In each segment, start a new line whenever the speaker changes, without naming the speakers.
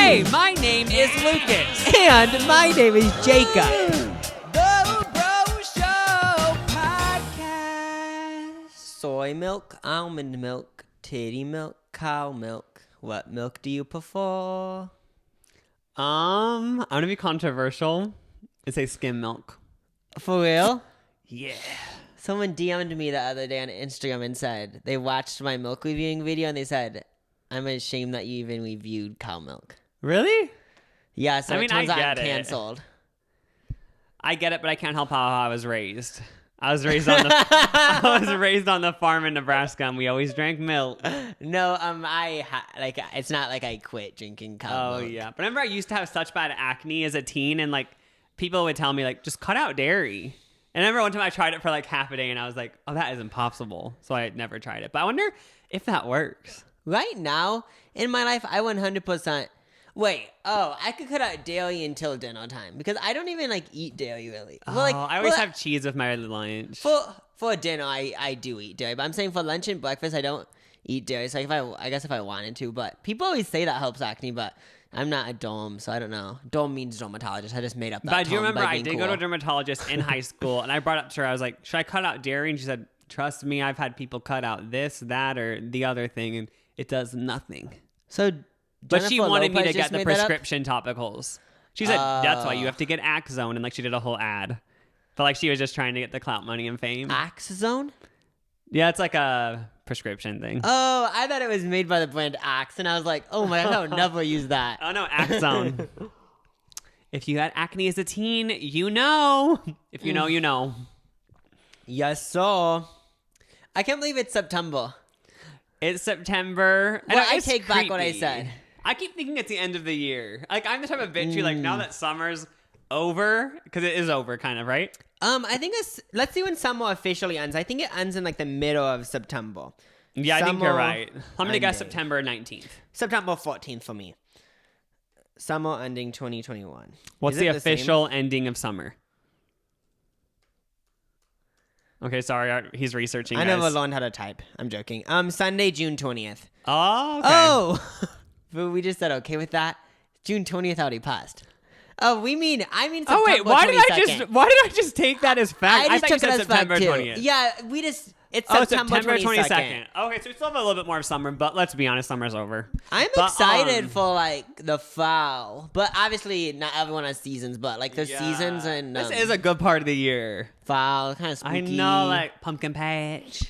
Hey, my name is Lucas.
And my name is Jacob.
The Bro Show Podcast.
Soy milk, almond milk, titty milk, cow milk. What milk do you prefer?
I'm gonna be controversial and say skim milk.
For real?
Yeah.
Someone DM'd me the other day on Instagram and said they watched my milk reviewing video and they said, I'm ashamed that you even reviewed cow milk.
Really?
Yeah, so
I
it
mean,
turns
I
out I'm
get it.
canceled.
I get it, but I can't help how I was raised. I was raised on the farm in Nebraska, and we always drank milk.
No, it's not like I quit drinking cow milk.
Oh yeah, but remember I used to have such bad acne as a teen, and like people would tell me like just cut out dairy. And I remember one time I tried it for like half a day, and I was like, oh, that is impossible. So I never tried it. But I wonder if that works.
Right now, in my life, I 100%... I could cut out dairy until dinner time because I don't even eat dairy really.
I always have cheese with my lunch.
For dinner, I do eat dairy, but I'm saying for lunch and breakfast, I don't eat dairy. So I guess if I wanted to, but people always say that helps acne, but I'm not a derm, so I don't know. Derm means dermatologist. I just made up that
But I
term
do remember
by
I
being
did
cool.
go to a dermatologist in high school, and I brought up to her, I was like, should I cut out dairy? And she said, trust me, I've had people cut out this, that, or the other thing, and it does nothing.
So,
But she
Jennifer
wanted me
Lopez
to get
just
the
made that up?
prescription topicals. She said, that's why you have to get Axone, and she did a whole ad. But she was just trying to get the clout money and fame.
Axone?
Yeah, it's like a prescription thing.
Oh, I thought it was made by the brand Axe, and I was like, oh my God, I would never use that.
Oh no, Axone. If you had acne as a teen, you know. If you know, you know.
Yes, sir. I can't believe it's September.
It's September.
Well, I
it's
take back what I
creepy.
said.
I keep thinking it's the end of the year. I'm the type of bitch who, now that summer's over, because it is over, kind of, right?
I think let's see when summer officially ends. I think it ends in the middle of September.
Yeah, I think you're
Summer
right. I'm going to guess
ending.
September 19th.
September 14th for me. Summer ending 2021.
What's
Is
the
it same?
official ending of summer? Okay, sorry. He's researching,
I
guys.
never learned how to type. I'm joking. Sunday, June 20th.
Oh, okay.
Oh! But we just said okay with that. June 20th already passed. Oh, I mean September
Oh, wait. Why
22nd.
did I just take that as fact?
I just
thought you
took it
said
as fact
September
too.
20th.
Yeah, it's September 22nd.
Okay, so we still have a little bit more of summer, but let's be honest, summer's over.
I'm
But,
excited for the fall, but obviously not everyone has seasons. But there's seasons and
this is a good part of the year.
fall, kind of spooky.
I know, pumpkin patch.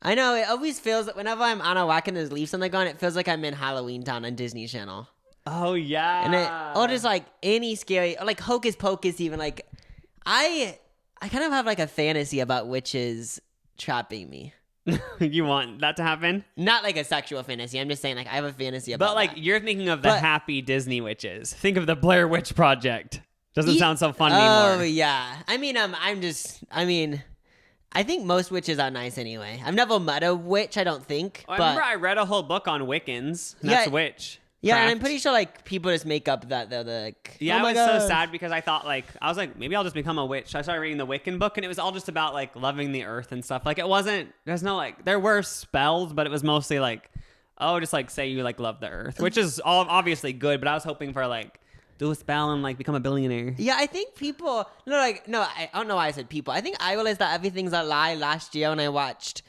I know it always feels that whenever I'm on a walk and there's leaves on the ground, it feels like I'm in Halloween Town on Disney Channel.
Oh yeah,
And or just any scary, or Hocus Pocus even. I kind of have a fantasy about witches trapping me.
You want that to happen?
Not a sexual fantasy. I'm just saying I have a fantasy about
But
that.
you're thinking of the
But-
happy Disney witches. Think of the Blair Witch Project. Doesn't
Ye-
sound so fun
Oh
anymore.
yeah. I think most witches are nice anyway. I've never met a witch, I don't think.
I
but
remember I read a whole book on Wiccans. And that's
Yeah,
witch.
yeah, and I'm
craft.
pretty sure people just make up that they're
Yeah,
oh
I
my
was
God.
so sad because I thought I was maybe I'll just become a witch. So I started reading the Wiccan book, and it was all just about loving the earth and stuff. It wasn't. There's no there were spells, but it was mostly just say you love the earth, which is all obviously good. But I was hoping for do a spell and become a billionaire.
Yeah, I think people I don't know why I said people. I think I realized that everything's a lie last year when I watched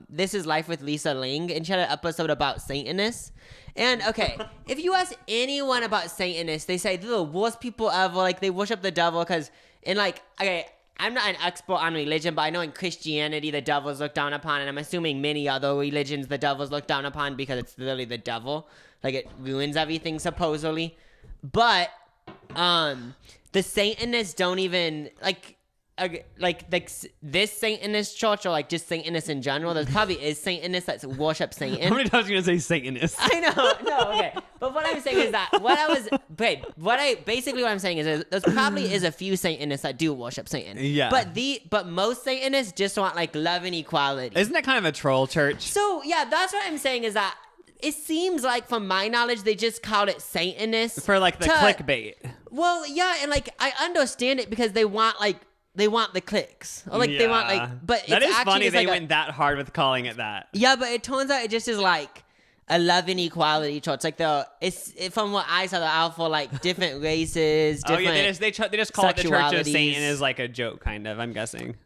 This Is Life with Lisa Ling, and she had an episode about Satanists. And okay, if you ask anyone about Satanists, they say they're the worst people ever. They worship the devil because okay, I'm not an expert on religion, but I know in Christianity the devil's looked down upon, and I'm assuming many other religions the devil's looked down upon because it's literally the devil. It ruins everything supposedly. But the Satanists don't even this Satanist church or just Satanists in general. There probably is Satanists that worship Satan.
How many times are you gonna say Satanist?
I know, no, okay. But what I'm saying is that what I'm saying is there probably is a few Satanists that do worship Satan.
Yeah.
But most Satanists just want love and equality.
Isn't that kind of a troll church?
So yeah, that's what I'm saying is that it seems from my knowledge they just called it Satanist
For the clickbait.
Well, yeah, and I understand it because they want the clicks or they want but
that
it's
is
actually
funny
just
they went that hard with calling it that.
Yeah, but it turns out it just is a love and equality chart. It's like from what I saw, they're all for like different races,
Oh
different.
yeah, they just call it the Church of
sexualities.
Satan as like a joke, kind of. I'm guessing.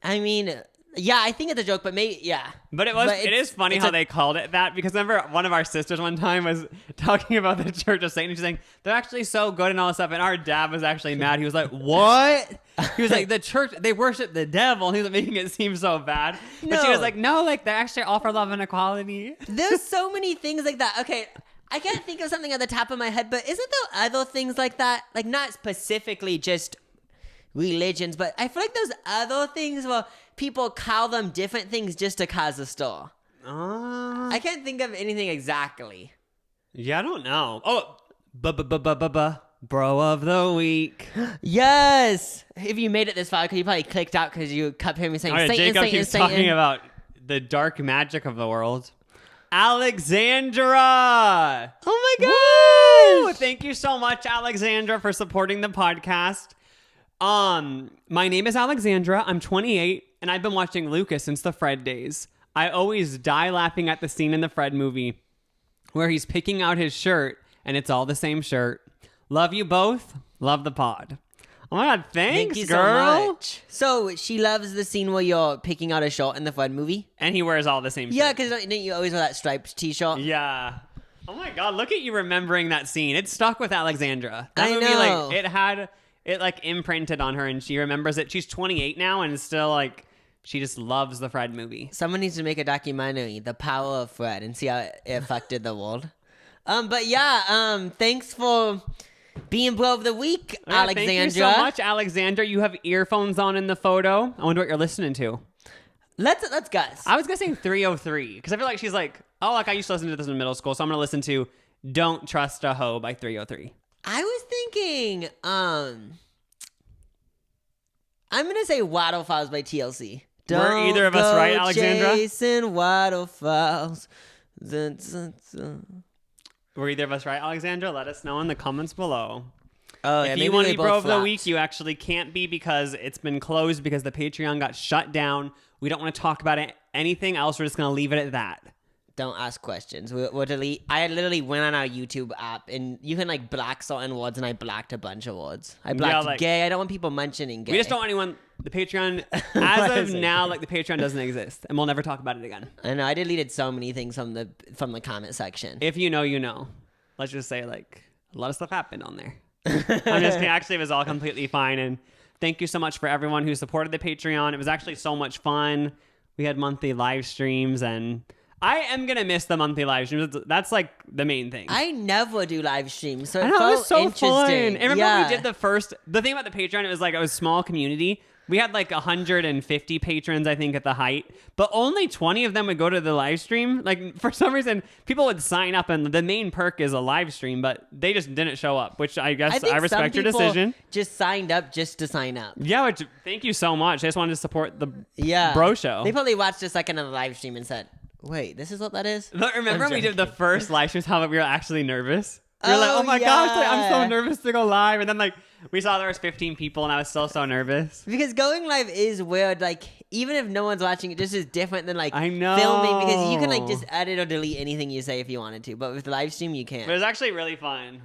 I mean, yeah, I think it's a joke, but maybe yeah.
But it is funny
it's
how
a-
they called it that, because remember one of our sisters one time was talking about the Church of Satan. She's saying they're actually so good and all this stuff, and our dad was actually mad. He was like, "What?" He was like, "The church, they worship the devil." And he was making it seem so bad. But she
No.
was like, "No, like they actually offer love and equality."
There's so many things like that. Okay, I can't think of something at the top of my head, but isn't there other things like that? Like not specifically just religions, but I feel like there's other things where people call them different things just to cause a stir. I can't think of anything exactly.
Yeah, I don't know. Oh, bro of the week.
Yes! If you made it this far, because you probably clicked out because you kept hearing me saying
All right,
Satan,
Jacob
Satan,
keeps
Satan.
talking about the dark magic of the world. Alexandra!
Oh my
Woo!
gosh!
Thank you so much, Alexandra, for supporting the podcast. My name is Alexandra. I'm 28, and I've been watching Lucas since the Fred days. I always die laughing at the scene in the Fred movie where he's picking out his shirt, and it's all the same shirt. Love you both. Love the pod. Oh my God, thanks,
Thank you
girl.
so much. So she loves the scene where you're picking out a shirt in the Fred movie?
And he wears all the same
Yeah,
shit.
because didn't you always wear that striped t-shirt?
Yeah. Oh my God, look at you remembering that scene. It stuck with Alexandra. That
I
movie,
know.
it imprinted on her, and she remembers it. She's 28 now, and still like she just loves the Fred movie.
Someone needs to make a documentary, The Power of Fred, and see how it affected the world. But yeah, thanks for being bro of the week,
Yeah,
Alexandra.
Thank you so much, Alexandra. You have earphones on in the photo. I wonder what you're listening to.
Let's guess.
I was guessing 303 because I feel like she's like, oh, like I used to listen to this in middle school, so I'm gonna listen to "Don't Trust a Hoe" by 303.
I was thinking, I'm gonna say Waterfalls by TLC.
Were either of us
go
right, Alexandra?
Chasing waterfalls. Dun, dun, dun.
Were either of us right, Alexandra? Let us know in the comments below.
Oh,
If you want to be bro of the week, you actually can't be because it's been closed because the Patreon got shut down. We don't want to talk about anything else. We're just going to leave it at that.
Don't ask questions. We'll delete. I literally went on our YouTube app, and you can like block certain words, and I blocked a bunch of words. I blocked
like-
gay. I don't want people mentioning gay.
We just don't want anyone. The Patreon, as of now, like the Patreon doesn't exist, and we'll never talk about it again.
I know. I deleted so many things from the comment section.
If you know, you know. Let's just say like a lot of stuff happened on there. I'm just kidding. Actually, it was all completely fine. And thank you so much for everyone who supported the Patreon. It was actually so much fun. We had monthly live streams, and I am gonna miss the monthly live streams. That's like the main thing.
I never do live streams, so it
I know,
felt
it was so
interesting.
fun. And remember
yeah.
we did the thing about the Patreon, it was like it was a small community. We had like 150 patrons, I think, at the height, but only 20 of them would go to the live stream. Like for some reason, people would sign up, and the main perk is a live stream, but they just didn't show up, which I guess
think
I respect
some
your
people
decision.
Just signed up just to sign up.
Yeah, which, thank you so much. I just wanted to support the
Yeah,
bro show.
They probably watched a second of the live stream and said, "Wait, this is what that is."
But remember
I'm
when we did the
joking.
first live streams, how we were actually nervous? We were like,
Oh,
oh my gosh, like, I'm so
yeah.
nervous to go live. And then like we saw there was 15 people, and I was still so nervous.
Because going live is weird. Like, even if no one's watching, it just is different than like
I know.
filming, because you can like just edit or delete anything you say if you wanted to. But with live stream, you
But it
can't.
was actually really fun.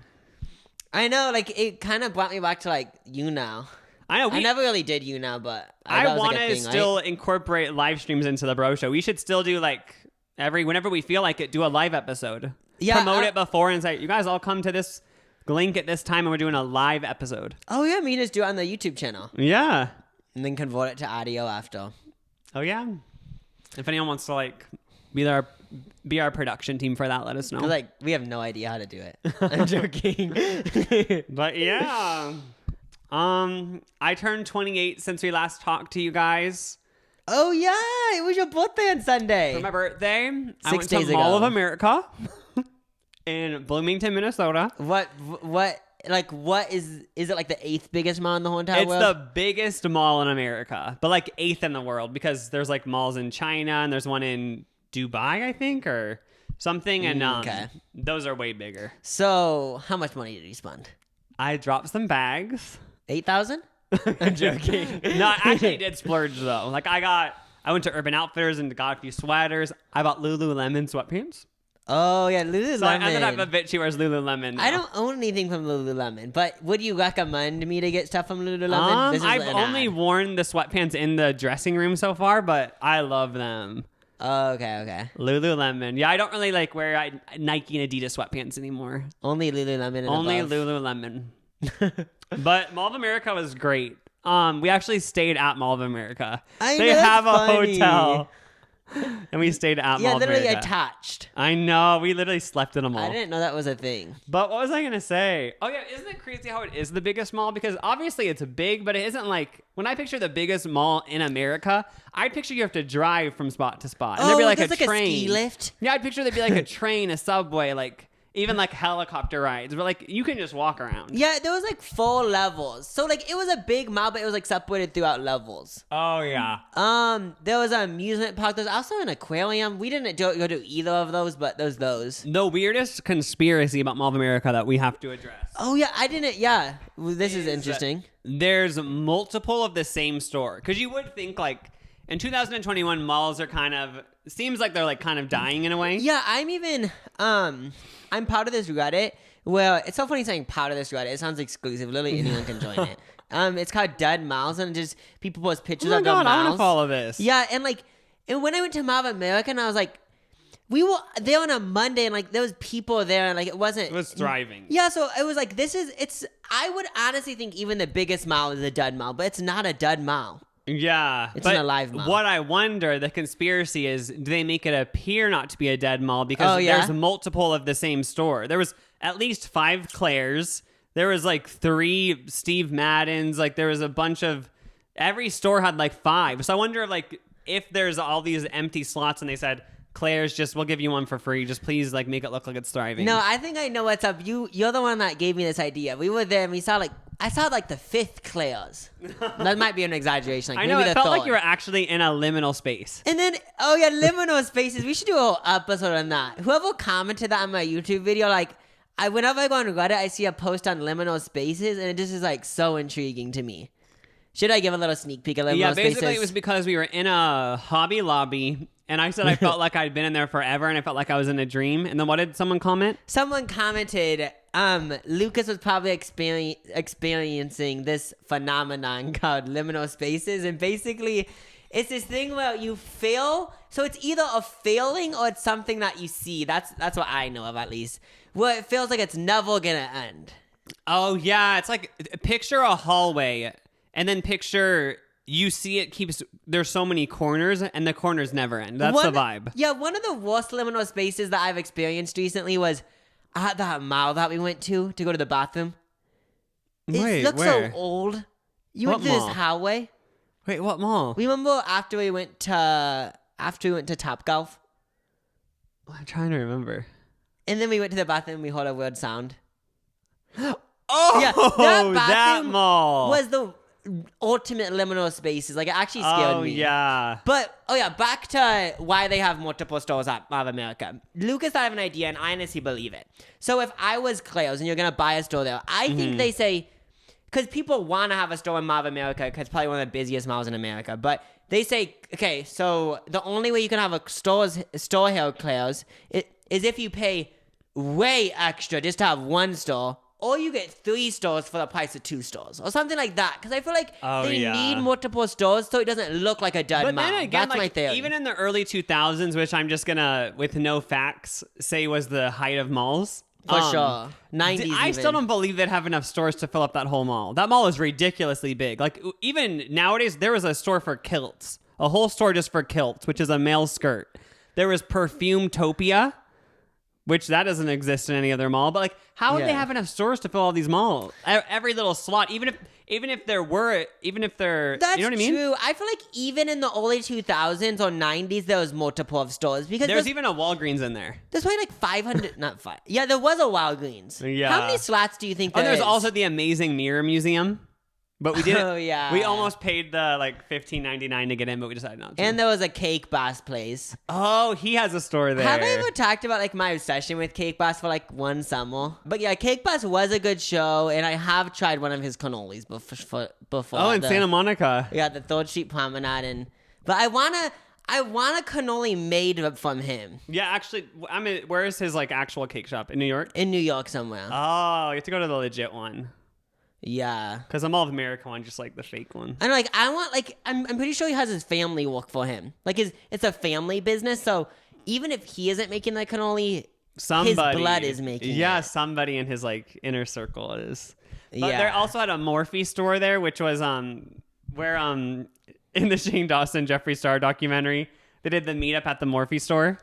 I know, like it kind of brought me back to like you now.
I know.
I never really did you now, but
I
that was,
want
like, a
to
thing,
still
right?
incorporate live streams into the bro show. We should still do like whenever we feel like it, do a live episode.
Yeah,
Promote it before and say, you guys all come to this link at this time, and we're doing a live episode.
Oh yeah, me just do it on the YouTube channel
Yeah.
and then convert it to audio after.
Oh yeah. If anyone wants to like be our production team for that, let us know.
'Cause, like, we have no idea how to do it. I'm joking.
But yeah. I turned 28 since we last talked to you guys.
Oh yeah, it was your birthday on Sunday.
For my birthday, I
6
went to
days
Mall of
ago.
America in Bloomington, Minnesota.
What is it, like the 8th biggest mall in the whole entire
It's
world?
the biggest mall in America, but like 8th in the world, because there's like malls in China and there's one in Dubai, I think, or something. And
Okay.
those are way bigger.
So, how much money did you spend?
I dropped some bags.
8,000? I'm joking.
No, I actually did splurge though. Like I went to Urban Outfitters and got a few sweaters. I bought Lululemon sweatpants.
Oh yeah, Lululemon.
So I'm the type of bitch who wears Lululemon now.
I don't own anything from Lululemon, but would you recommend me to get stuff from Lululemon?
I've only worn the sweatpants in the dressing room so far, but I love them.
Oh, okay.
Lululemon. Yeah, I don't really like wear Nike and Adidas sweatpants anymore.
Only Lululemon and
Only
above.
Lululemon. But Mall of America was great. We actually stayed at Mall of America.
They
have a
funny.
hotel. And we stayed at Mall of
literally
America.
attached.
I know. We literally slept in a mall.
I didn't know that was a thing.
But what was I going to say? Oh, yeah. Isn't it crazy how it is the biggest mall? Because obviously it's big, but it isn't like... When I picture the biggest mall in America, I'd picture you have to drive from spot to spot. And there'd be like a train.
A ski lift?
Yeah, I'd picture there'd be like a train, a subway, like... Even like helicopter rides, but like you can just walk around.
Yeah, there was like 4 levels. So like it was a big mall, but it was like separated throughout levels.
Oh yeah.
There was an amusement park. There's also an aquarium. We didn't go to either of those, but there's those.
The weirdest conspiracy about Mall of America that we have to address.
Oh yeah, I didn't. Yeah, well, this is interesting.
There's multiple of the same store because you would think like in 2021 malls are kind of seems like they're like kind of dying in a way.
Yeah, I'm part of this Reddit. Well, it's so funny saying part of this Reddit. It sounds exclusive. Literally anyone can join it. It's called Dead Malls, and just people post pictures of their malls.
I want to follow this.
Yeah, and when I went to Mall of America, and I was like, we were there on a Monday, and like there was people there, and like it
was thriving.
Yeah, so it was like I would honestly think even the biggest mall is a dud mall, but it's not a dud mall.
Yeah.
It's an alive mall.
What I wonder, the conspiracy is, do they make it appear not to be a dead mall? Because there's multiple of the same store. There was at least 5 Claire's. There was like 3 Steve Maddens. Like there was a bunch of... Every store had like 5. So I wonder if there's all these empty slots and they said... Claire's we'll give you one for free. Just please make it look like it's thriving.
No, I think I know what's up. You're the one that gave me this idea. We were there and we saw I saw the 5th Claire's. That might be an exaggeration.
I know, it felt like you were actually in a liminal space.
And then, liminal spaces. We should do a whole episode on that. Whoever commented that on my YouTube video, whenever I go on Reddit, I see a post on liminal spaces and it just is so intriguing to me. Should I give a little sneak peek of liminal spaces?
Yeah, basically it was because we were in a Hobby Lobby. And I said I felt like I'd been in there forever and I felt like I was in a dream. And then what did someone comment?
Someone commented, Lucas was probably experiencing this phenomenon called liminal spaces. And basically, it's this thing where you fail. So it's either a failing or it's something that you see. That's what I know of, at least. Where it feels like it's never going to end.
Oh, yeah. It's like, picture a hallway and then picture... You see it keeps... There's so many corners, and the corners never end. That's the vibe.
Yeah, one of the worst liminal spaces that I've experienced recently was at that mall that we went to go to the bathroom.
Wait,
it looks
where?
so old. You
What
went through
mall?
this hallway.
Wait, what mall?
Remember after we went to Topgolf?
I'm trying to remember.
And then we went to the bathroom and we heard a weird sound.
Oh,
Yeah,
that
bathroom
mall.
was the ultimate liminal spaces. It actually scared me.
Oh, yeah.
But, back to why they have multiple stores at Mall of America. Lucas thought of an idea, and I honestly believe it. So if I was Claire's and you're going to buy a store there, I think they say, because people want to have a store in Mall of America, because it's probably one of the busiest malls in America, but they say, okay, so the only way you can have a store here at Claire's is if you pay way extra just to have one store, or you get 3 stores for the price of 2 stores, or something like that. Because I feel like they need multiple stores so it doesn't look like a dud mall.
But then again,
that's my theory.
even in the early 2000s, which I'm just gonna, with no facts, say was the height of malls.
For sure. 90s
I still don't believe they'd have enough stores to fill up that whole mall. That mall is ridiculously big. Even nowadays, there was a store for kilts. A whole store just for kilts, which is a male skirt. There was Perfumtopia, which that doesn't exist in any other mall. But how would they have enough stores to fill all these malls? Every little slot, even if there were, even if they're,
That's
you know what I mean?
true. I feel like even in the early 2000s or 90s, there was multiple of stores because
There's even a Walgreens in there.
there's probably 500, not 5. Yeah, there was a Walgreens.
Yeah.
How many slots do you think
And
there
there's
is?
also the Amazing Mirror Museum. But we didn't.
Oh, yeah.
We almost paid the $15.99 to get in, but we decided not to.
And there was a Cake Boss place.
Oh, he has a store there.
Have I ever talked about my obsession with Cake Boss for one summer? But yeah, Cake Boss was a good show, and I have tried one of his cannolis before.
Oh, in Santa Monica.
Yeah, the Third Street Promenade, but I want a cannoli made from him
Yeah, actually, I mean, where is his like actual cake shop? In New York?
in New York somewhere.
Oh, you have to go to the legit one.
Yeah.
Because the Mall of America one, just like the fake one.
And like I want like I'm pretty sure he has his family work for him. Like it's a family business, so even if he isn't making the cannoli,
Somebody,
his blood is making it.
Somebody in his like inner circle is. But
Yeah.
they also had a Morphe store there, which was where in the Shane Dawson Jeffree Star documentary, they did the meetup at the Morphe store.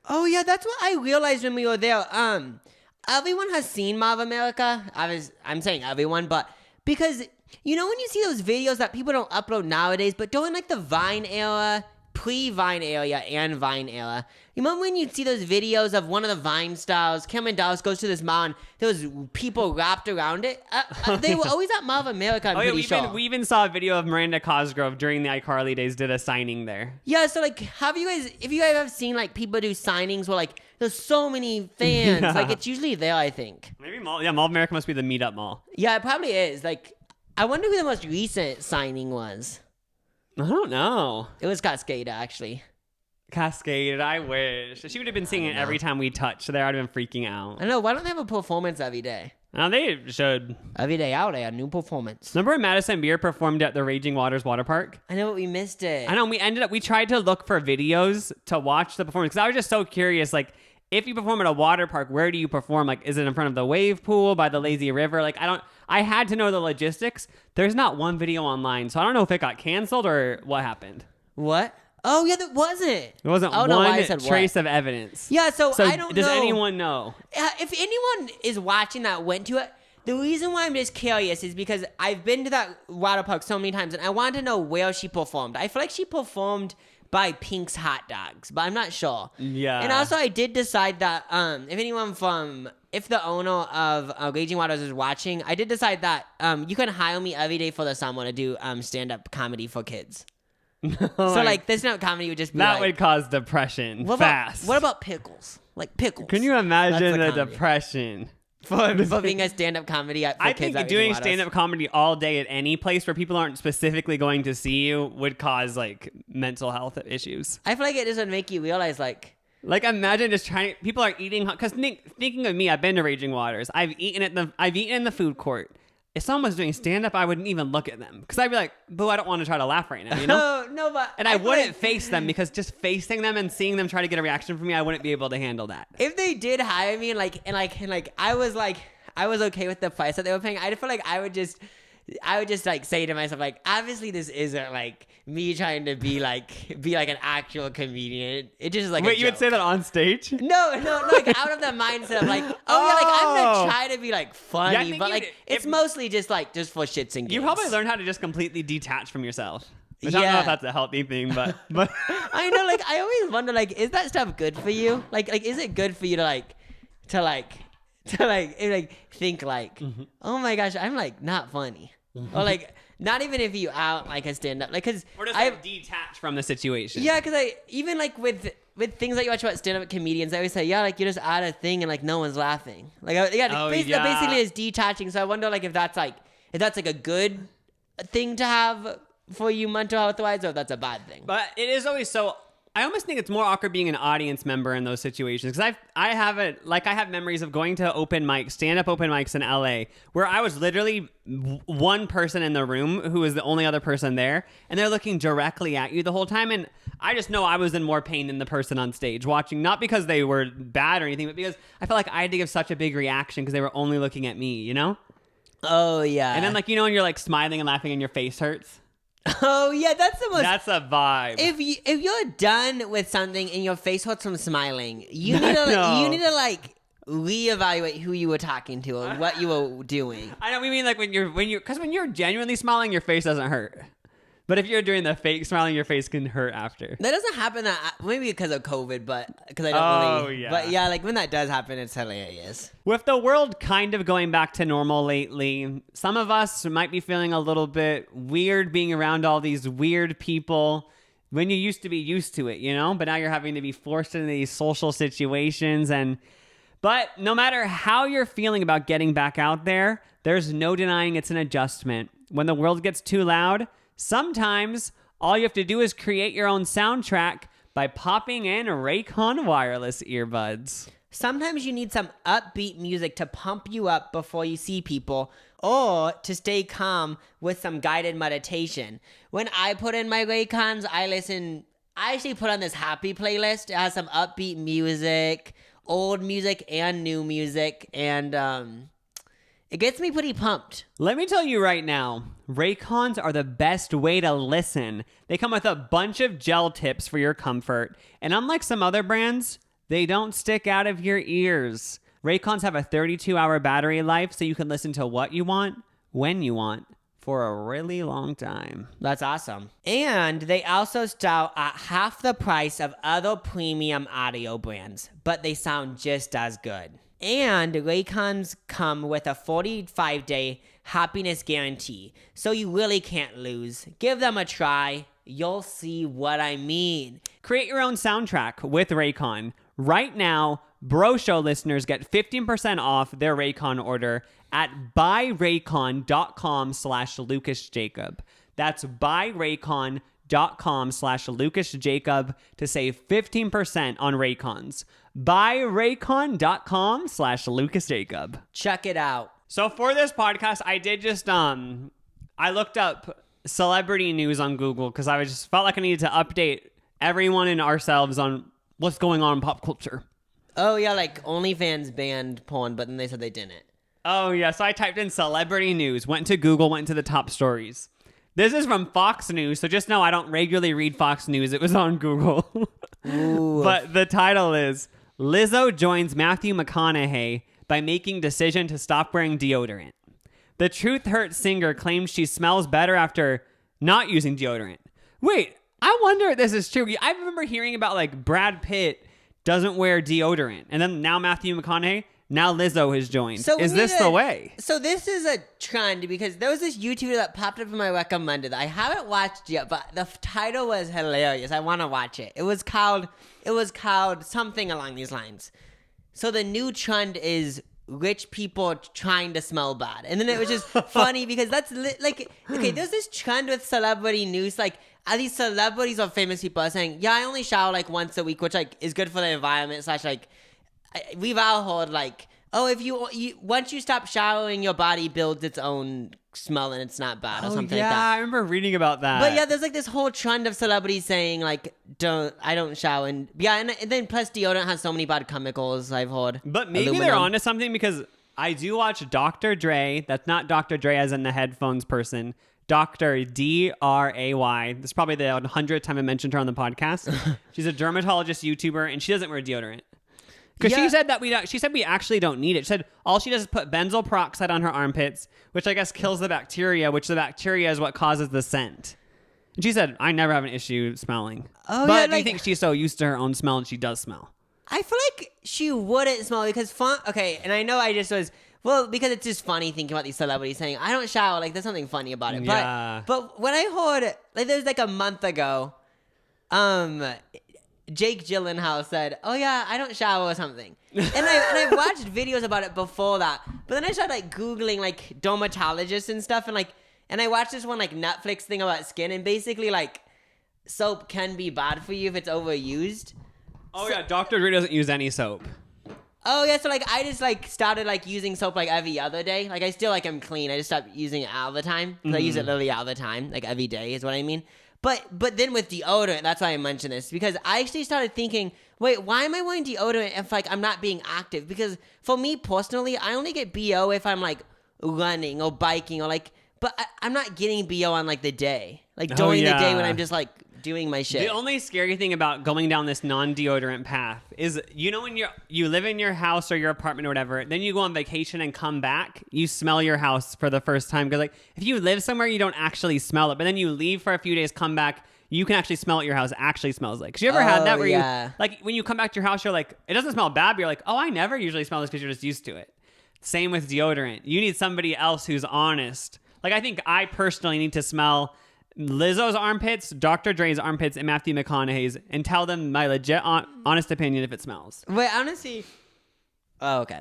Oh yeah, that's what I realized when we were there. Everyone has seen Mall of America. I'm saying everyone, but because you know when you see those videos that people don't upload nowadays, but during like the Vine era, pre-Vine era, and Vine era, you remember when you'd see those videos of one of the Vine stars, Cameron Dallas goes to this mall and there was people wrapped around it? They were always at Mall of America, I'm pretty sure.
We even saw a video of Miranda Cosgrove during the iCarly days did a signing there.
Yeah, so like, if you guys have seen like people do signings where like there's so many fans,
Yeah.
like it's usually there, I think.
Maybe Mall of America must be the meetup mall.
Yeah, it probably is. Like, I wonder who the most recent signing was.
I don't know.
It was Cascada, actually.
Cascade, I wish. She would have been singing it every time we touched there. I'd have been freaking out.
I know, why don't they have a performance every day?
Now they should.
Every day out there, a new performance.
Remember when Madison Beer performed at the Raging Waters water park?
I know, but we missed it.
I know. We tried to look for videos to watch the performance because I was just so curious. Like, if you perform at a water park, where do you perform? Like, is it in front of the wave pool by the lazy river? Like, I had to know the logistics. There's not one video online, so I don't know if it got canceled or what happened.
What? Oh, yeah, there wasn't.
There wasn't
Oh, no,
one
I said
trace
what?
of evidence.
Yeah, so I don't know.
Does anyone know?
If anyone is watching that went to it, the reason why I'm just curious is because I've been to that water park so many times, and I want to know where she performed. I feel like she performed by Pink's Hot Dogs, but I'm not sure.
Yeah.
And also, I did decide that if the owner of Raging Waters is watching, I did decide that you can hire me every day for the summer to do stand-up comedy for kids. So like, this stand-up comedy would just be
that
like,
would cause depression fast.
What about pickles? Like pickles.
Can you imagine
That's
the
comedy.
depression?
for being a stand-up comedy for
I
kids
think
at
doing
Raging Waters.
stand-up comedy all day at any place where people aren't specifically going to see you would cause like mental health issues.
I feel like it doesn't make you realize like
Imagine just trying. People are eating because thinking of me, I've been to Raging Waters. I've eaten in the food court. If someone was doing stand-up, I wouldn't even look at them because I'd be like, "Boo, I don't want to try to laugh right now," you know?
no, but
And I
feel
wouldn't
like
face them because just facing them and seeing them try to get a reaction from me, I wouldn't be able to handle that.
if they did hire me and I was okay with the price that they were paying, I feel like I would just like say to myself like, obviously this isn't like me trying to be like an actual comedian. It just is like
Wait,
a
you would
joke.
say that on stage?
No, like out of the mindset of like, I'm gonna try to be like
Yeah, I
funny,
think
but
you'd-
like it's mostly just for shits and gigs.
You probably learn how to just completely detach from yourself. Which I don't know
Yeah.
if that's a healthy thing, but
I know, like I always wonder, like, is that stuff good for you? Like is it good for you to think like, oh my gosh, I'm like not funny, or like not even if you out like a stand up, like because
or just like detach from the situation.
yeah, because I even like with things that you watch about stand up comedians, I always say yeah, like you just add a thing and like no one's laughing, like basically is detaching. So I wonder like if that's like a good thing to have for you mental health wise, or if that's a bad thing.
But it is always so. I almost think it's more awkward being an audience member in those situations because I have memories of going to stand-up open mics in LA where I was literally one person in the room who was the only other person there, and they're looking directly at you the whole time, and I just know I was in more pain than the person on stage watching, not because they were bad or anything, but because I felt like I had to give such a big reaction because they were only looking at me, you know?
Oh yeah,
And then like when you're like smiling and laughing and your face hurts.
oh yeah, that's the most.
That's a vibe.
If you're done with something and your face hurts from smiling, you need
No.
to like reevaluate who you were talking to or what you were doing.
I know we mean like when you're genuinely smiling, your face doesn't hurt. But if you're doing the fake smiling, your face can hurt after.
That doesn't happen maybe because of COVID, but because I don't
Oh,
really.
yeah.
But yeah, like when that does happen, it's hilarious.
With the world kind of going back to normal lately, some of us might be feeling a little bit weird being around all these weird people when you used to be used to it, you know? But now you're having to be forced into these social situations But no matter how you're feeling about getting back out there, there's no denying it's an adjustment. When the world gets too loud, sometimes all you have to do is create your own soundtrack by popping in Raycon wireless earbuds.
Sometimes you need some upbeat music to pump you up before you see people or to stay calm with some guided meditation. When I put in my Raycons, I actually put on this happy playlist. It has some upbeat music, old music and new music, and it gets me pretty pumped.
Let me tell you right now, Raycons are the best way to listen. They come with a bunch of gel tips for your comfort, and unlike some other brands, they don't stick out of your ears. Raycons have a 32-hour battery life, so you can listen to what you want, when you want, for a really long time.
That's awesome. And they also start at half the price of other premium audio brands, but they sound just as good. And Raycons come with a 45-day happiness guarantee, so you really can't lose. Give them a try. You'll see what I mean.
Create your own soundtrack with Raycon. Right now, Bro Show listeners get 15% off their Raycon order at buyraycon.com/LucasJacob. That's buyraycon.com/LucasJacob to save 15% on Raycons. buyraycon.com/LucasJacob.
Check it out.
So for this podcast, I did just I looked up celebrity news on Google because I just felt like I needed to update everyone and ourselves on what's going on in pop culture.
Oh, yeah, like OnlyFans banned porn, but then they said they didn't.
Oh, yeah. So I typed in celebrity news, went to Google, went to the top stories. This is from Fox News, so just know I don't regularly read Fox News. It was on Google. But the title is, Lizzo joins Matthew McConaughey by making decision to stop wearing deodorant. The Truth Hurts singer claims she smells better after not using deodorant. Wait, I wonder if this is true. I remember hearing about like Brad Pitt doesn't wear deodorant. And then now Matthew McConaughey, now Lizzo has joined.
So
is this the way?
So this is a trend because there was this YouTuber that popped up in my recommended. I haven't watched yet, but the title was hilarious. I want to watch it. It was called something along these lines. So the new trend is rich people trying to smell bad. And then it was just funny because that's okay, there's this trend with celebrity news, like all these celebrities or famous people are saying, yeah, I only shower like once a week, which like is good for the environment / like we've all heard like, oh, if you once you stop showering, your body builds its own smell and it's not bad or something like that.
Yeah, I remember reading about that.
But yeah, there's like this whole trend of celebrities saying like, I don't shower. And yeah, and then plus deodorant has so many bad chemicals, I've heard.
But maybe they're onto something because I do watch Dr. Dre. That's not Dr. Dre as in the headphones person. Dr. D-R-A-Y. This is probably the 100th time I mentioned her on the podcast. She's a dermatologist YouTuber and she doesn't wear deodorant. Because she said that she said we actually don't need it. She said all she does is put benzoyl peroxide on her armpits, which I guess kills the bacteria, which the bacteria is what causes the scent. And she said, I never have an issue smelling.
Oh,
but
yeah,
do you think she's so used to her own smell and she does smell?
I feel like she wouldn't smell because okay, and I know I just was because it's just funny thinking about these celebrities saying I don't shower, like there's something funny about it.
Yeah.
But when I heard like there was like a month ago, Jake Gyllenhaal said, "Oh yeah, I don't shower or something," and I watched videos about it before that. But then I started like googling like dermatologists and stuff, and I watched this one like Netflix thing about skin, and basically like soap can be bad for you if it's overused.
Oh yeah, Dr. Dre doesn't use any soap.
Oh yeah, so like I just like started like using soap like every other day. Like I still like am clean. I just stopped using it all the time because I use it literally all the time, like every day is what I mean. But then with deodorant, that's why I mentioned this because I actually started thinking, wait, why am I wearing deodorant if like I'm not being active? Because for me personally, I only get BO if I'm like running or biking or like, but I'm not getting BO on like the day, like during the day when I'm just like doing my shit.
The only scary thing about going down this non-deodorant path is, you know, when you live in your house or your apartment or whatever, then you go on vacation and come back, you smell your house for the first time. Because like if you live somewhere, you don't actually smell it, but then you leave for a few days, come back, you can actually smell what your house actually smells like. Because you ever had that where you like when you come back to your house, you're like, it doesn't smell bad, but you're like, oh, I never usually smell this because you're just used to it. Same with deodorant. You need somebody else who's honest. Like I think I personally need to smell Lizzo's armpits, Dr. Dre's armpits, and Matthew McConaughey's and tell them my legit honest opinion if it smells.
Wait, honestly. Oh, okay.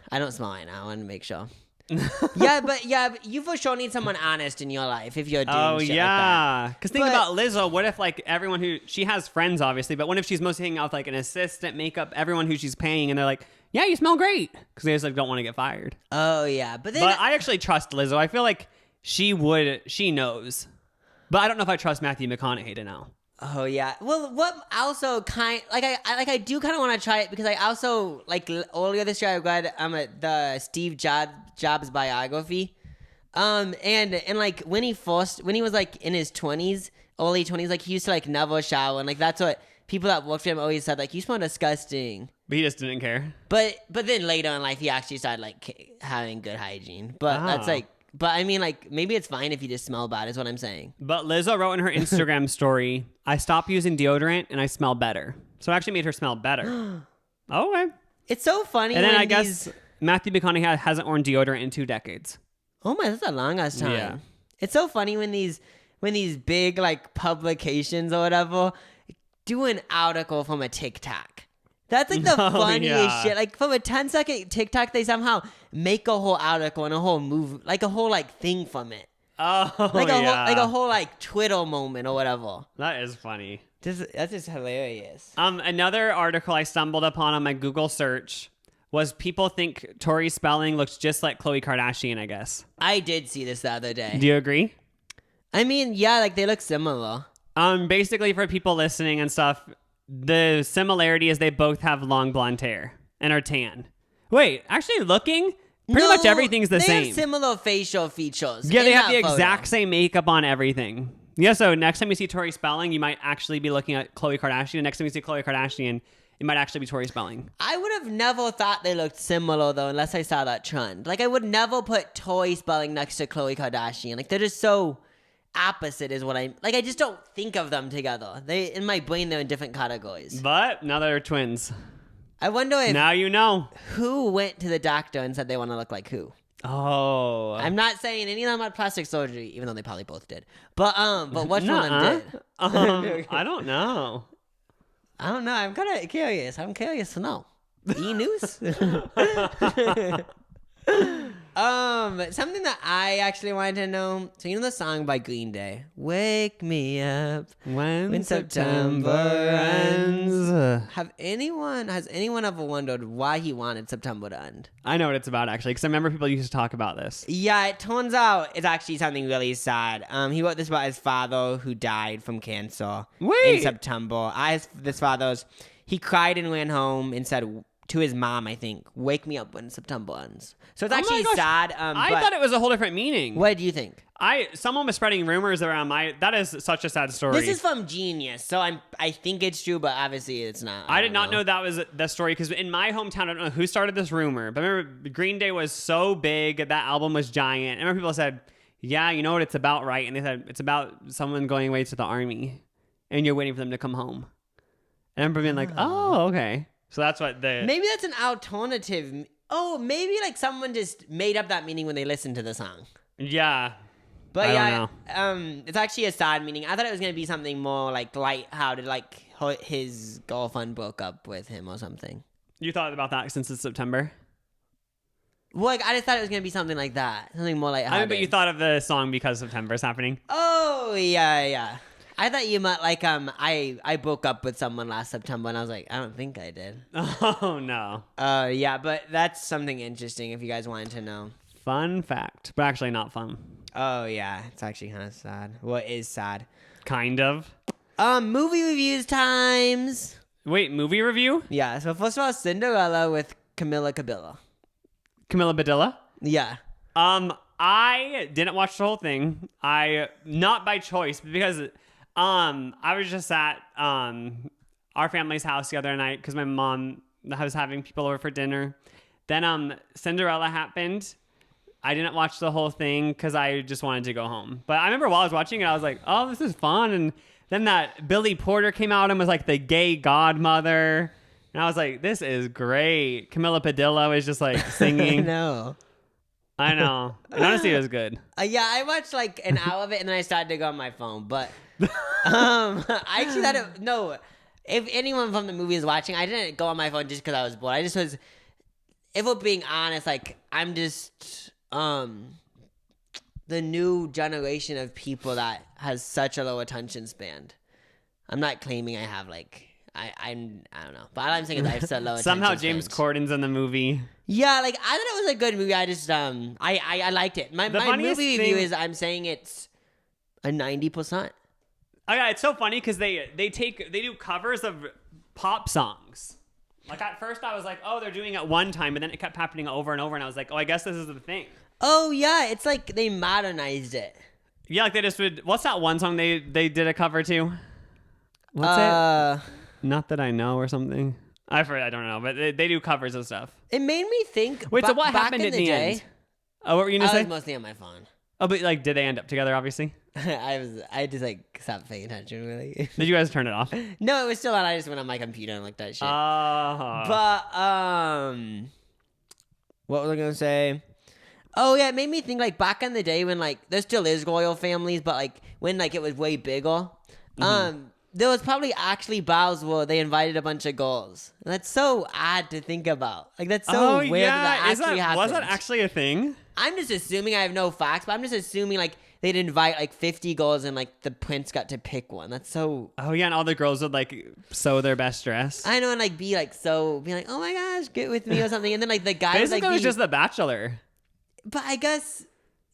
I don't smell it now. I want to make sure. But you for sure need someone honest in your life if you're doing shit like
yeah. Because think
But-
about Lizzo. What if like everyone who she has friends obviously, but what if she's mostly hanging out with like an assistant, makeup, everyone who she's paying, and they're like, yeah, you smell great, because they just like don't want to get fired.
that. Oh yeah, but then
But I actually trust Lizzo. I feel like she knows. But I don't know if I trust Matthew McConaughey to know.
oh yeah. Well, what also I do kind of want to try it because I also like earlier this year I read the Steve Jobs biography, and like when he was like in his early 20s, like he used to like never shower, and like that's what people that worked for him always said, like, you smell disgusting.
But he just didn't care.
But then later in life he actually started like having good hygiene. But that's like. But I mean, like, maybe it's fine if you just smell bad, is what I'm saying.
But Lizzo wrote in her Instagram story, I stopped using deodorant and I smell better. So it actually made her smell better. Okay.
It's so funny.
And then
when
I guess Matthew McConaughey hasn't worn deodorant in 2 decades.
Oh my, that's a long ass time.
Yeah.
It's so funny when these big like publications or whatever do an article from a TikTok. That's like the funniest shit. Like from a 10-second TikTok, they somehow make a whole article and a whole move, like a whole like thing from it.
Oh,
Like a whole like Twitter moment or whatever.
That is funny.
That's just hilarious.
Another article I stumbled upon on my Google search was people think Tori Spelling looks just like Khloe Kardashian, I guess.
I did see this the other day.
Do you agree?
I mean, yeah, like they look similar.
Basically for people listening and stuff, the similarity is they both have long blonde hair and are tan. Wait, actually looking, pretty much everything's the
they
same.
Have similar facial features.
Yeah, they
in
have the
that
exact
photo.
same makeup on everything. Yeah, so next time you see Tori Spelling, you might actually be looking at Khloe Kardashian. And next time you see Khloe Kardashian, it might actually be Tori Spelling.
I would have never thought they looked similar though, unless I saw that trend. Like I would never put Tori Spelling next to Khloe Kardashian. Like they're just so opposite is what I just don't think of them together. They in my brain they're in different categories.
But now they're twins.
I wonder if
Now you know.
who went to the doctor and said they want to look like who.
Oh.
I'm not saying any of them had plastic surgery, even though they probably both did. But which one of them
Nuh-uh.
did?
I don't know.
I don't know. I'm kind of curious. I'm curious to know. E News. Something that I actually wanted to know. So you know the song by Green Day, "Wake Me Up
When
September
ends.
Has anyone ever wondered why he wanted September to end?
I know what it's about actually, because I remember people used to talk about this.
Yeah, it turns out it's actually something really sad. He wrote this about his father who died from cancer in
Wait.
September. He cried and ran home and said to his mom, I think, "Wake me up when September ends." So it's
Oh my
actually
gosh.
sad.
I
but
thought it was a whole different meaning.
what do you think?
Someone was spreading rumors around that is such a sad story.
This is from Genius, so I think it's true, but obviously it's not.
I did not know that was the story, because in my hometown, I don't know who started this rumor, but I remember Green Day was so big, that album was giant. I remember people said, yeah, you know what it's about, right? And they said, it's about someone going away to the army, and you're waiting for them to come home. And I remember being like, oh, okay. So that's what
Maybe that's an alternative. Oh, maybe like someone just made up that meaning when they listened to the song.
Yeah.
But
I
yeah,
don't know.
it's actually a sad meaning. I thought it was gonna be something more like light-hearted, like his girlfriend broke up with him or something.
You thought about that since it's September?
Well, like I just thought it was gonna be something like that, something more light-hearted.
I mean, but you thought of the song because September is happening.
Oh yeah. I thought you meant like I broke up with someone last September, and I was like, I don't think I did.
Oh, no.
Yeah, but that's something interesting if you guys wanted to know.
Fun fact, but actually not fun.
Oh yeah, it's actually kind of sad. Well, it is sad.
Kind of.
Movie reviews times.
Wait, movie review?
Yeah, so first of all, Cinderella with Camilla Cabello.
Camilla Badilla?
Yeah.
I didn't watch the whole thing. Not by choice, but because I was just at our family's house the other night because my mom was having people over for dinner. Then Cinderella happened. I didn't watch the whole thing because I just wanted to go home. But I remember while I was watching it, I was like, oh, this is fun. And then that Billy Porter came out and was like the gay godmother. And I was like, this is great. Camilla Padilla was just like singing.
No.
I know. And honestly, it was good.
Yeah, I watched like an hour of it and then I started to go on my phone. But I actually thought no. If anyone from the movie is watching, I didn't go on my phone just because I was bored. I just was, if we're being honest, like I'm just the new generation of people that has such a low attention span. I'm not claiming I have like I don't know, but all I'm saying is I have such low attention
Somehow
spans.
James Corden's in the movie.
Yeah, like I thought it was a good movie. I just I liked it. My
funniest
movie review
thing-
is I'm saying it's a 90%.
Oh yeah, it's so funny because they do covers of pop songs. Like at first I was like, oh, they're doing it one time, but then it kept happening over and over, and I was like, oh, I guess this is the thing.
Oh yeah, it's like they modernized it.
Yeah, like they just would. What's that one song they did a cover to? What's it? Not That I Know or something. I don't know, but they do covers of stuff.
It made me think.
Wait, so what
back
happened
in
at the
day,
end? Oh, what were you gonna
I
say?
was mostly on my phone.
Oh, but like, did they end up together? Obviously.
I just like stopped paying attention really.
Did you guys turn it off?
No, it was still on. I just went on my computer and looked at shit.
Oh.
But what was I gonna say? Oh yeah, it made me think like back in the day when like there still is royal families, but like when like it was way bigger. There was probably actually battles where they invited a bunch of girls. And that's so odd to think about. Like that's so weird that actually happened.
Was that actually a thing?
I'm just assuming. I have no facts, but I'm just assuming like they'd invite like 50 girls and like the prince got to pick one. That's so.
Oh yeah, and all the girls would like sew their best dress.
I know, and like be like, oh my gosh, get with me or something, and then like the guy
Basically,
would, like,
it was just The Bachelor.
But I guess,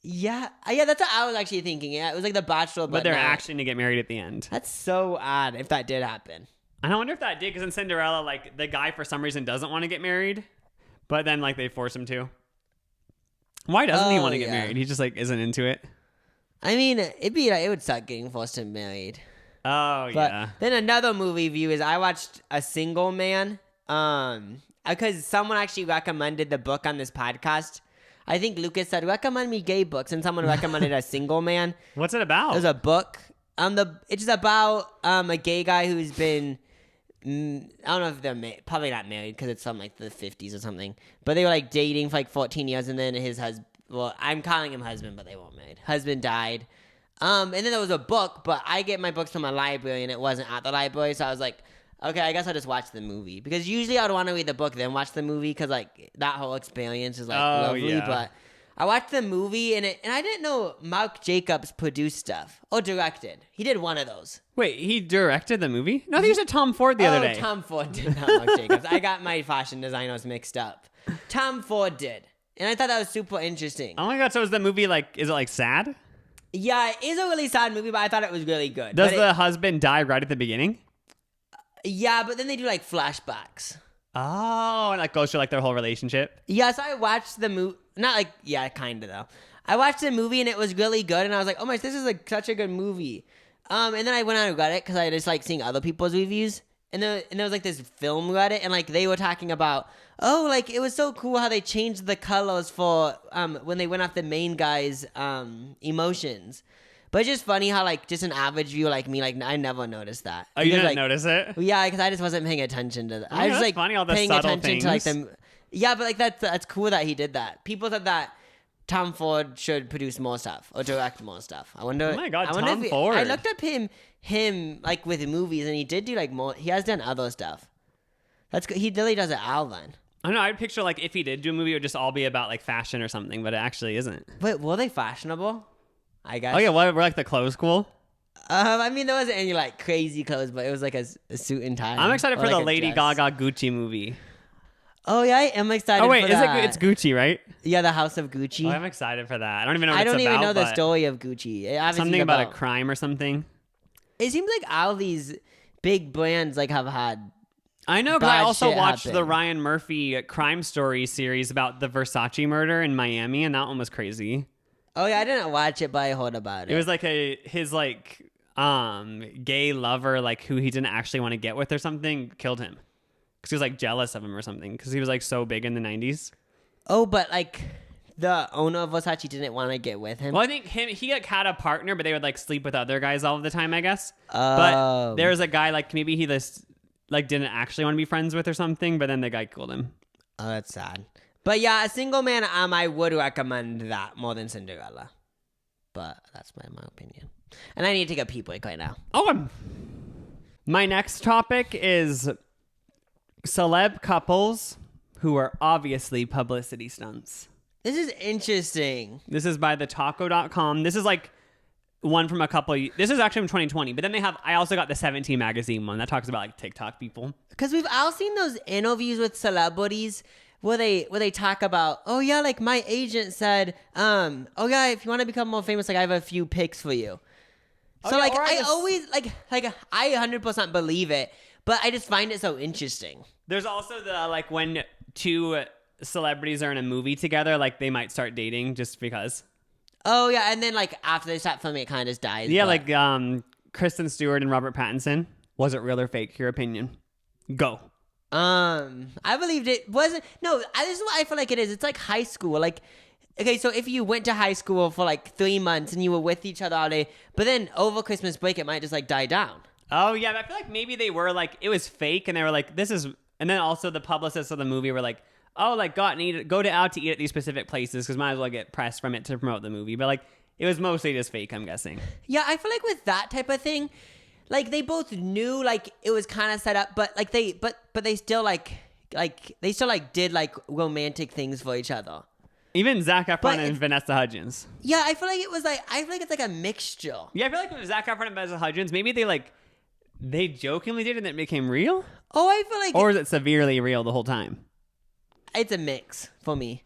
yeah, that's what I was actually thinking. Yeah, it was like The Bachelor,
But they're
not.
actually to get married at the end.
That's so odd if that did happen.
And I wonder if that did, because in Cinderella, like the guy for some reason doesn't want to get married, but then like they force him to. Why doesn't he want to get married? He just like isn't into it.
I mean, it would suck getting forced to married.
Oh
But
yeah.
then another movie view is I watched A Single Man. Because someone actually recommended the book on this podcast. I think Lucas said, recommend me gay books, and someone recommended A Single Man.
What's it about?
There's a book. It's about a gay guy who's been, I don't know if they're probably not married because it's from like the 50s or something. But they were like dating for like 14 years, and then his husband, well, I'm calling him husband, but they weren't married. Husband died. And then there was a book, but I get my books from a library, and it wasn't at the library, so I was like, okay, I guess I'll just watch the movie. Because usually I would want to read the book, then watch the movie, because like that whole experience is like lovely.
Yeah.
But I watched the movie, and I didn't know Mark Jacobs produced stuff or directed. He did one of those.
Wait, he directed the movie? No, I think you said Tom Ford the other day.
Tom Ford did, not Mark Jacobs. I got my fashion designers mixed up. Tom Ford did. And I thought that was super interesting.
Oh my god, so is the movie like, is it like sad?
Yeah, it is a really sad movie, but I thought it was really good.
Does the husband die right at the beginning?
Yeah, but then they do like flashbacks.
Oh, and like goes through like their whole relationship.
Yeah, so I watched the movie. Not like, yeah, kind of though. I watched the movie and it was really good, and I was like, oh my, this is like such a good movie. And then I went on Reddit because I just like seeing other people's reviews, and there was like this film Reddit, and like they were talking about, oh, like it was so cool how they changed the colors for when they went off the main guy's emotions. But it's just funny how like just an average viewer like me, like I never noticed that.
Oh, you
Because,
didn't
like,
notice it?
Yeah, because I just wasn't paying attention to that.
Oh,
I was
that's
like
funny, all the
paying
subtle
attention to like
things.
them. Yeah, but like that's cool that he did that. People said that Tom Ford should produce more stuff or direct more stuff. I wonder.
Oh my God,
I wonder
Tom
if
Ford.
I looked up him like with movies, and he did do like more. He has done other stuff. That's he really does it all then.
I don't know. I'd picture like if he did do a movie, it would just all be about like fashion or something, but it actually isn't.
But were they fashionable? I guess.
Oh yeah, we're like the clothes cool.
I mean, there wasn't any like crazy clothes, but it was like a suit and tie.
I'm excited
or,
for
like,
the
a
Lady
dress.
Gaga Gucci movie.
Oh yeah, I am excited.
Oh wait,
for
is
that.
it's Gucci, right?
Yeah, the House of Gucci.
Oh, I'm excited for that. I don't even know what
I
it's
don't even
about,
know the
but
story of Gucci. It obviously
something about a crime or something.
It seems like all these big brands like have had.
I know, because I
bad
also
shit
watched
happen.
the Ryan Murphy crime story series about the Versace murder in Miami, and that one was crazy.
Oh yeah, I didn't watch it, but I heard about it.
It was like his gay lover, like who he didn't actually want to get with or something, killed him because he was like jealous of him or something because he was like so big in the 90s.
Oh, but like the owner of Versace didn't want to get with him.
Well, I think he like had a partner, but they would like sleep with other guys all the time, I guess.
Oh.
But there's a guy like maybe he just like didn't actually want to be friends with or something, but then the guy killed him.
Oh, that's sad. But yeah, A Single Man, I would recommend that more than Cinderella. But that's my opinion. And I need to take a pee break right now.
Oh, my next topic is celeb couples who are obviously publicity stunts.
This is interesting.
This is by thetaco.com. This is like one from a couple. This is actually from 2020. But then I also got the 17 magazine one that talks about like TikTok people.
Because we've all seen those interviews with celebrities where they talk about, oh yeah, like my agent said, oh yeah, if you want to become more famous, like I have a few picks for you. So like I always like I 100% believe it, but I just find it so interesting.
There's also the like when two celebrities are in a movie together, like they might start dating just because.
Oh yeah, and then like after they stop filming, it kind of just dies.
Yeah,
but...
like Kristen Stewart and Robert Pattinson. Was it real or fake? Your opinion. Go.
I believed it wasn't. No, this is what I feel like it is. It's like high school. Like, okay, so if you went to high school for like 3 months and you were with each other all day, but then over Christmas break, it might just like die down.
Oh yeah, I feel like maybe they were like it was fake, and they were like this is, and then also the publicists of the movie were like, oh, like go out to eat at these specific places because might as well get press from it to promote the movie. But like it was mostly just fake, I'm guessing.
Yeah, I feel like with that type of thing, like they both knew like it was kind of set up, but like they still like they still like did like romantic things for each other.
Even Zac Efron and Vanessa Hudgens.
Yeah, I feel like it's like a mixture.
Yeah, I feel like with Zac Efron and Vanessa Hudgens, maybe they jokingly did and it became real.
Oh, I feel like,
or is it severely real the whole time?
It's a mix for me.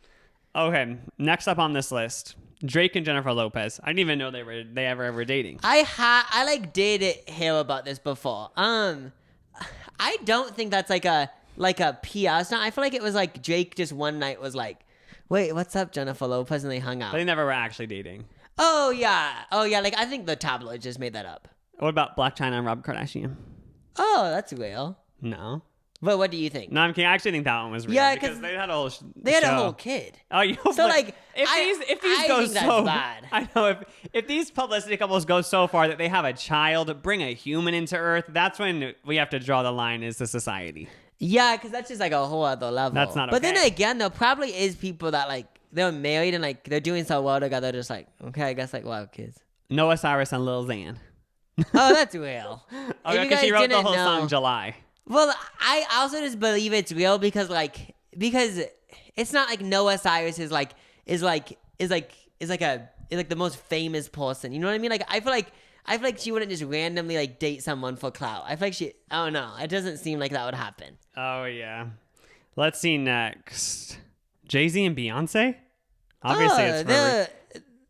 Okay, next up on this list, Drake and Jennifer Lopez. I didn't even know they ever were dating.
I like did hear about this before. I don't think that's like a PR stunt. I feel like it was like Drake just one night was like, wait, what's up, Jennifer Lopez, and they hung out.
But they never were actually dating.
Oh yeah. Like I think the tabloid just made that up.
What about Blac Chyna and Rob Kardashian?
Oh, that's real.
No.
But what do you think?
No, I'm kidding. I actually think that one was real.
Yeah,
because they had a whole
they had a whole kid.
Oh, you know,
so like
if these
I
go
think that's
so
bad.
I know if these publicity couples go so far that they have a child, bring a human into Earth, that's when we have to draw the line as a society.
Yeah, because that's just like a whole other level.
That's not okay.
But then again, there probably is people that like they're married and like they're doing so well together, just like, okay, I guess like we'll have kids.
Noah Cyrus and Lil Xan.
Oh, that's real.
Oh, yeah, because she wrote the whole song July.
Well, I also just believe it's real because it's not like Noah Cyrus is like the most famous person. You know what I mean? Like I feel like she wouldn't just randomly like date someone for clout. I feel like I don't know. It doesn't seem like that would happen.
Oh yeah. Let's see next. Jay-Z and Beyonce? Obviously it's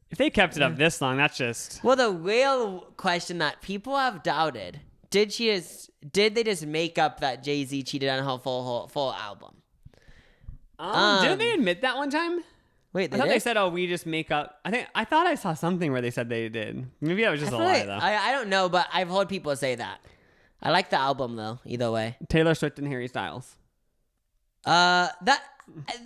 if they kept it up this long, that's just...
Well, the real question that people have doubted, did they just make up that Jay-Z cheated on her full album?
Didn't they admit that one time?
Wait,
I thought they said, oh, we just make up... I thought I saw something where they said they did. Maybe that was just a lie, though.
I don't know, but I've heard people say that. I like the album, though, either way.
Taylor Swift and Harry Styles.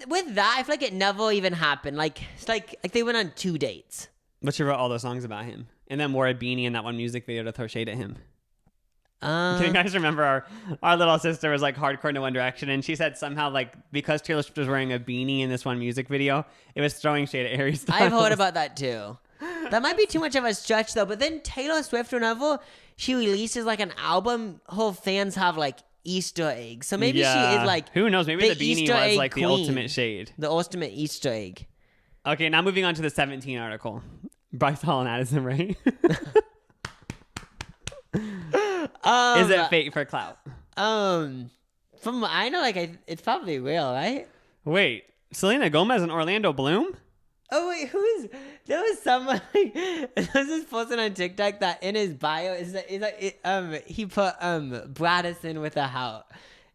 With that, I feel like it never even happened. Like it's like they went on 2 dates.
But she wrote all those songs about him, and then wore a beanie in that one music video to throw shade at him. Can you guys remember our little sister was like hardcore into One Direction, and she said somehow like because Taylor Swift was wearing a beanie in this one music video, it was throwing shade at Harry Styles.
I've heard about that too. That might be too much of a stretch though. But then Taylor Swift, whenever she releases like an album, her fans have like Easter eggs. So maybe she is like,
who knows? Maybe the beanie
Easter
was
egg
like
queen.
the ultimate shade.
The ultimate Easter egg.
Okay, now moving on to the 17 article. Bryce Hall and Addison Rae. Is it fake for clout?
From what I know, like it's probably real, right?
Wait, Selena Gomez and Orlando Bloom?
Oh wait, there was someone like, there was this person on TikTok that in his bio he put Bradison with a how,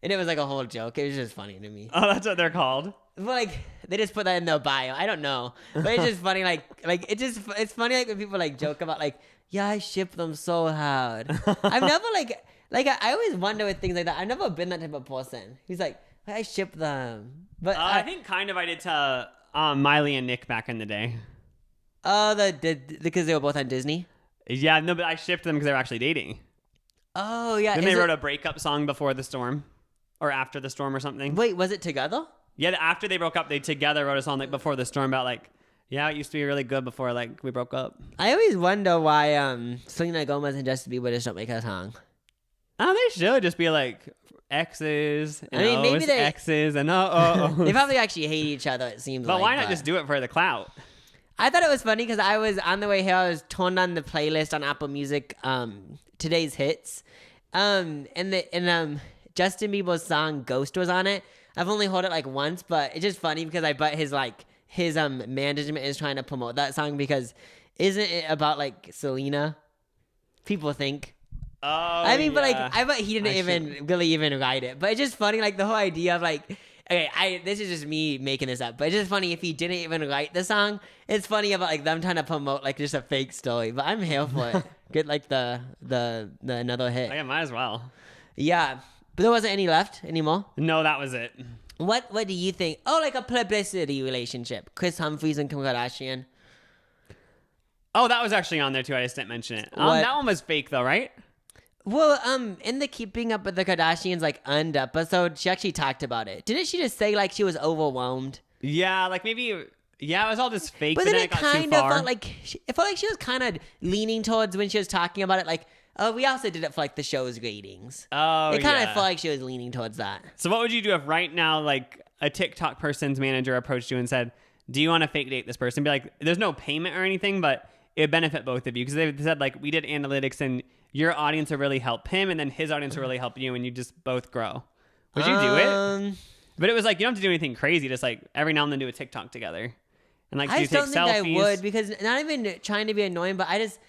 and it was like a whole joke. It was just funny to me.
Oh, that's what they're called.
But like they just put that in their bio. I don't know, but it's just funny. It's funny like when people like joke about like, yeah, I ship them so hard. I've never I always wonder with things like that. I've never been that type of person. He's like, I ship them, but
I think kind of I did to Miley and Nick back in the day.
Oh, because they were both on Disney.
Yeah, no, but I shipped them because they were actually dating.
Oh yeah.
Then they wrote a breakup song before the storm, or after the storm, or something.
Wait, was it together?
Yeah, after they broke up, they together wrote a song like before the storm about like, yeah, it used to be really good before like we broke up.
I always wonder why Selena Gomez and Justin Bieber just don't make a song.
Oh, they should just be like, exes. And
I mean, maybe they-
exes and
They probably actually hate each other, it seems
But
like.
why not just do it for the clout?
I thought it was funny because I was on the way here. I was turned on the playlist on Apple Music, today's hits, and Justin Bieber's song "Ghost" was on it. I've only heard it like once, but it's just funny because I bet his management is trying to promote that song because isn't it about like Selena? People think.
Oh,
I mean, but like
yeah.
I bet he didn't really even write it. But it's just funny, like the whole idea of like. Okay, this is just me making this up, but it's just funny if he didn't even write the song. It's funny about like them trying to promote like just a fake story, but I'm here for it. Get like the another hit.
Yeah, might as well.
Yeah, but there wasn't any left anymore.
No, that was it.
What do you think? Oh, like a publicity relationship. Chris Humphries and Kim Kardashian.
Oh, that was actually on there too. I just didn't mention it.
What?
That one was fake though, right?
Well, in the Keeping Up with the Kardashians like end episode, she actually talked about it. Didn't she just say like she was overwhelmed?
Yeah, like maybe. Yeah, it was all just fake.
But
then
then
it
it
got
kind
too
of
far.
felt like it felt like she was kind of leaning towards when she was talking about it. Like, oh, we also did it for like the show's ratings.
Oh,
It kind of
yeah.
felt like she was leaning towards that.
So what would you do if right now, like a TikTok person's manager approached you and said, "Do you want to fake date this person?" Be like, "There's no payment or anything, but it would benefit both of you," because they said like we did analytics and your audience will really help him, and then his audience will really help you, and you just both grow. Would you do it? But it was like you don't have to do anything crazy. Just like every now and then do a TikTok together, and like
I
do
just
take
don't think
selfies.
I would because not even trying to be annoying, but I just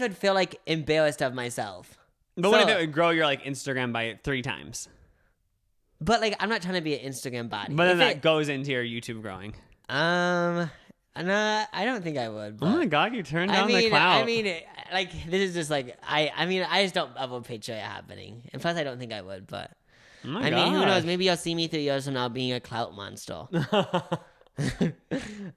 would feel like embarrassed of myself.
But what if it would grow your like Instagram by 3 times?
But like I'm not trying to be an Instagram body.
But then
If
that
it-
goes into your YouTube growing.
No, I don't think I would. But
Oh my God, you turned down the clout.
Like this is just like I just don't ever picture it happening. And plus, I don't think I would. But
Oh my
I mean, who
gosh.
knows? Maybe you'll see me 3 years from now being a clout monster.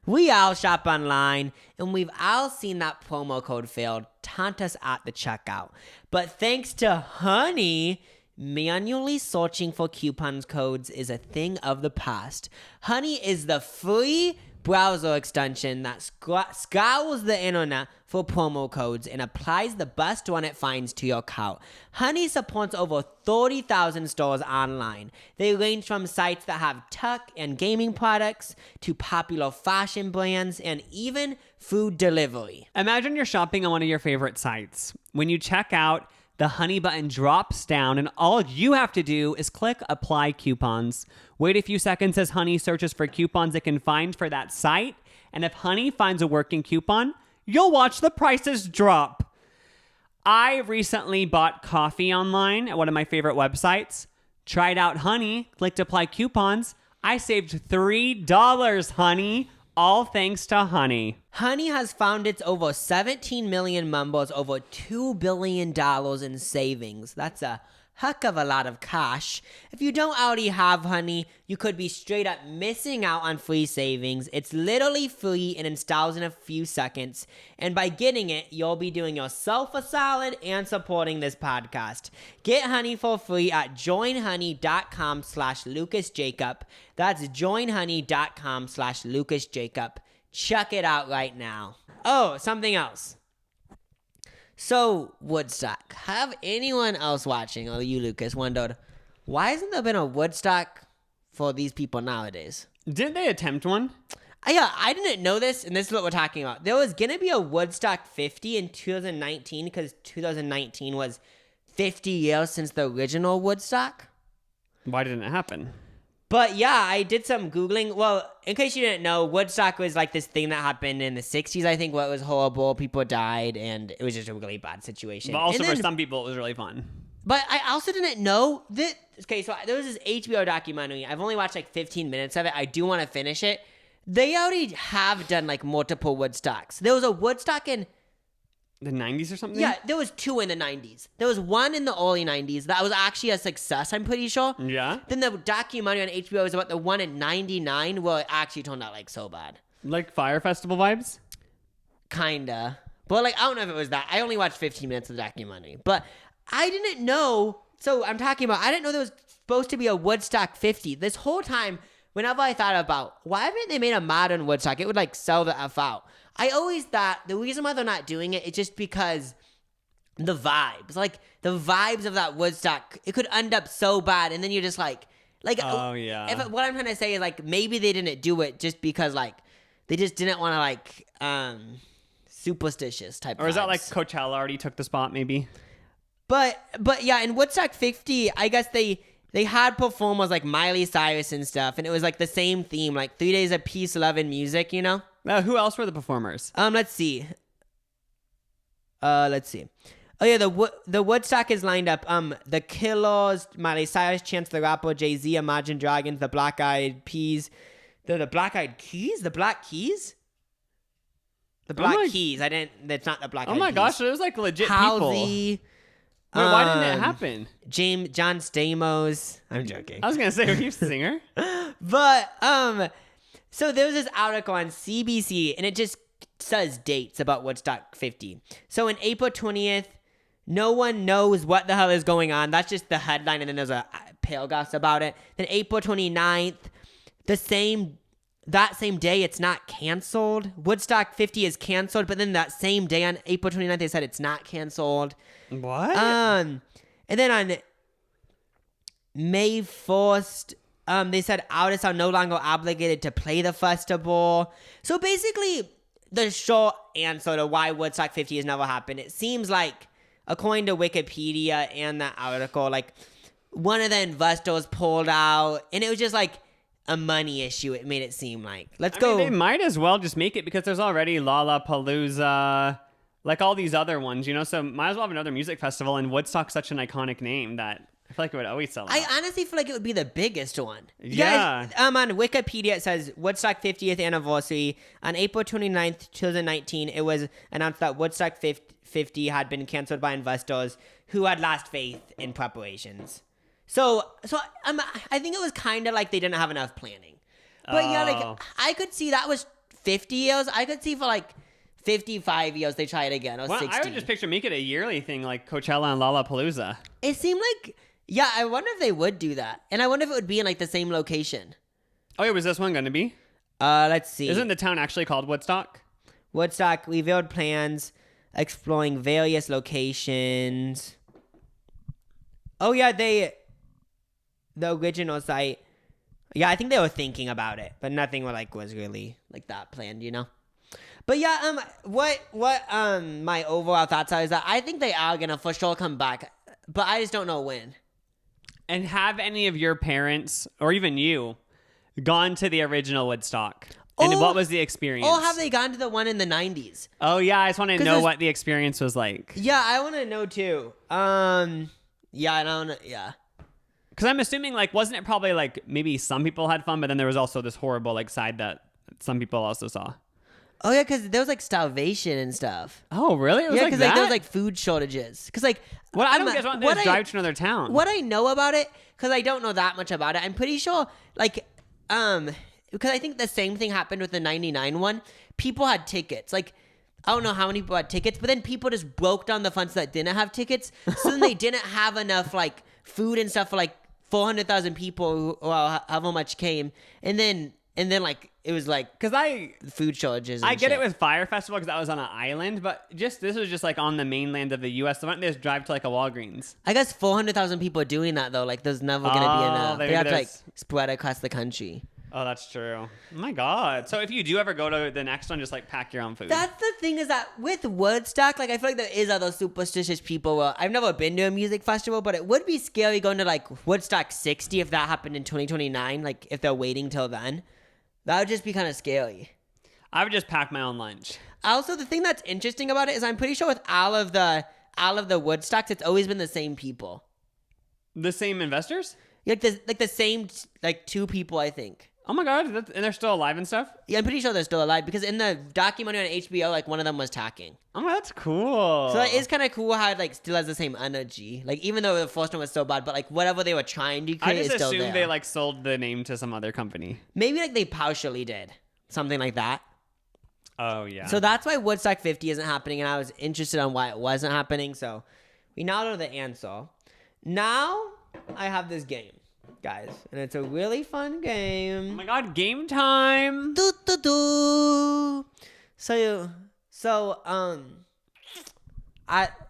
We all shop online, and we've all seen that promo code failed taunt us at the checkout. But thanks to Honey, manually searching for coupons codes is a thing of the past. Honey is the free browser extension that scours the internet for promo codes and applies the best one it finds to your cart. Honey supports over 30,000 stores online. They range from sites that have tech and gaming products to popular fashion brands and even food delivery.
Imagine you're shopping on one of your favorite sites. When you check out, the Honey button drops down, and all you have to do is click Apply Coupons. Wait a few seconds as Honey searches for coupons it can find for that site, and if Honey finds a working coupon, you'll watch the prices drop. I recently bought coffee online at one of my favorite websites, tried out Honey, clicked Apply Coupons. I saved $3, Honey. All thanks to Honey.
Honey has found its over 17 million members, over $2 billion in savings. That's a heck of a lot of cash. If you don't already have Honey, you could be straight up missing out on free savings. It's literally free and installs in a few seconds. And by getting it, you'll be doing yourself a solid and supporting this podcast. Get Honey for free at joinhoney.com/LucasJacob. That's joinhoney.com/LucasJacob. Check it out right now. Oh, something else. So, Woodstock. Have anyone else watching, or you, Lucas, wondered, why hasn't there been a Woodstock for these people nowadays?
Didn't they attempt one?
Yeah, I didn't know this, and this is what we're talking about. There was going to be a Woodstock 50 in 2019, because 2019 was 50 years since the original Woodstock.
Why didn't it happen?
But yeah, I did some Googling. Well, in case you didn't know, Woodstock was like this thing that happened in the 60s, I think, where it was horrible. People died, and it was just a really bad situation.
But also
And
for
then-
some people, it was really fun.
But I also didn't know that. Okay, so there was this HBO documentary. I've only watched like 15 minutes of it. I do want to finish it. They already have done like multiple Woodstocks. There was a Woodstock in.
The 90s or something?
Yeah, there was 2 in the 90s. There was one in the early 90s that was actually a success, I'm pretty sure.
Yeah?
Then the documentary on HBO was about the one in 99 where it actually turned out like so bad.
Like Fire Festival vibes?
Kinda. But like, I don't know if it was that. I only watched 15 minutes of the documentary. But I didn't know. So I'm talking about, I didn't know there was supposed to be a Woodstock 50. This whole time, whenever I thought about, why haven't they made a modern Woodstock? It would like sell the F out. I always thought the reason why they're not doing it is just because the vibes. Like, the vibes of that Woodstock, it could end up so bad. And then you're just like,
Oh, yeah.
What I'm trying to say is, like, maybe they didn't do it just because, like, they just didn't want to, like, superstitious type
Or is that
vibes.
like Coachella already took the spot, maybe?
But yeah, in Woodstock 50, I guess they had performers like Miley Cyrus and stuff, and it was like the same theme, like 3 days of peace, love, and music, you know?
Who else were the performers?
Let's see. Oh yeah, the Woodstock is lined up. The Killers, Miley Cyrus, Chance the Rapper, Jay-Z, Imagine Dragons, the Black Eyed Peas, the Black Eyed Keys, the Black Keys, the Black Keys. That's not the Black Eyed Peas.
Oh my gosh, it was like legit
Halsey,
people. Wait, why didn't it happen?
John Stamos. I'm joking.
I was gonna say, were you a singer?
But so there was this article on CBC, and it just says dates about Woodstock 50. So in April 20th, no one knows what the hell is going on. That's just the headline, and then there's a paragraph about it. Then April 29th, that same day, it's not canceled. Woodstock 50 is canceled, but then that same day on April 29th, they said it's not canceled.
What?
And then on May 1st, they said artists are no longer obligated to play the festival. So basically, the short answer to why Woodstock 50 has never happened, it seems like, according to Wikipedia and that article, like, one of the investors pulled out, and it was just like a money issue. It made it seem like. I mean,
they might as well just make it because there's already Lollapalooza, like all these other ones, you know. So might as well have another music festival. And Woodstock's such an iconic name that I feel like it would always sell out.
I honestly feel like it would be the biggest one.
Yeah.
On Wikipedia, it says Woodstock 50th anniversary. On April 29th, 2019, it was announced that Woodstock 50 had been canceled by investors who had lost faith in preparations. So I think it was kind of like they didn't have enough planning. But yeah, like, I could see that was 50 years. I could see for like 55 years they try it again, or 60.
I would just picture make it a yearly thing like Coachella and Lollapalooza.
It seemed like, yeah, I wonder if they would do that. And I wonder if it would be in like the same location.
Oh yeah, was this one going to be?
Let's see.
Isn't the town actually called Woodstock?
Woodstock revealed plans exploring various locations. Oh yeah, the original site. Yeah, I think they were thinking about it, but nothing was really like that planned, you know. But yeah, what my overall thoughts are is that I think they are gonna for sure come back, but I just don't know when.
And have any of your parents or even you gone to the original Woodstock? And what was the experience?
Or have they gone to the one in the 90s?
Oh yeah, I just want to know what the experience was like.
Yeah, I want to know too. Yeah, I don't know. Yeah.
Because I'm assuming, like, wasn't it probably, like, maybe some people had fun, but then there was also this horrible, like, side that some people also saw.
Oh, yeah, because there was, like, starvation and stuff.
Oh, really? It was
yeah,
like
because
that?
like, there was, like, food shortages. Because, like...
What I don't get is drive to another town.
What I know about it, because I don't know that much about it, I'm pretty sure, like, because I think the same thing happened with the 99 one. People had tickets. Like, I don't know how many people had tickets, but then people just broke down the funds that didn't have tickets. So then they didn't have enough, like, food and stuff for, like, 400,000 people or however much came. And then like, it was like,
because
food shortages.
I get it with Fire Festival because that was on an island, but this was just like on the mainland of the U.S. So why don't they just drive to like a Walgreens?
I guess 400,000 people are doing that though. Like, there's never going to be enough. They have to like spread across the country.
Oh, that's true. Oh my God. So if you do ever go to the next one, just like pack your own food.
That's the thing is that with Woodstock, like I feel like there is other superstitious people. Well, I've never been to a music festival, but it would be scary going to like Woodstock 60 if that happened in 2029. Like if they're waiting till then, that would just be kind of scary.
I would just pack my own lunch.
Also, the thing that's interesting about it is I'm pretty sure with all of the Woodstocks, it's always been the same people.
The same investors?
Like the same like two people, I think.
Oh my God, and they're still alive and stuff?
Yeah, I'm pretty sure they're still alive because in the documentary on HBO, like one of them was talking.
Oh, that's cool.
So it is kind of cool how it like still has the same energy. Like even though the first one was so bad, but like whatever they were trying to create is still there.
I just assumed they like sold the name to some other company.
Maybe like they partially did. Something like that.
Oh, yeah.
So that's why Woodstock 50 isn't happening, and I was interested on why it wasn't happening. So we now know the answer. Now I have this game, guys, and it's a really fun game.
Oh my God, game time.
So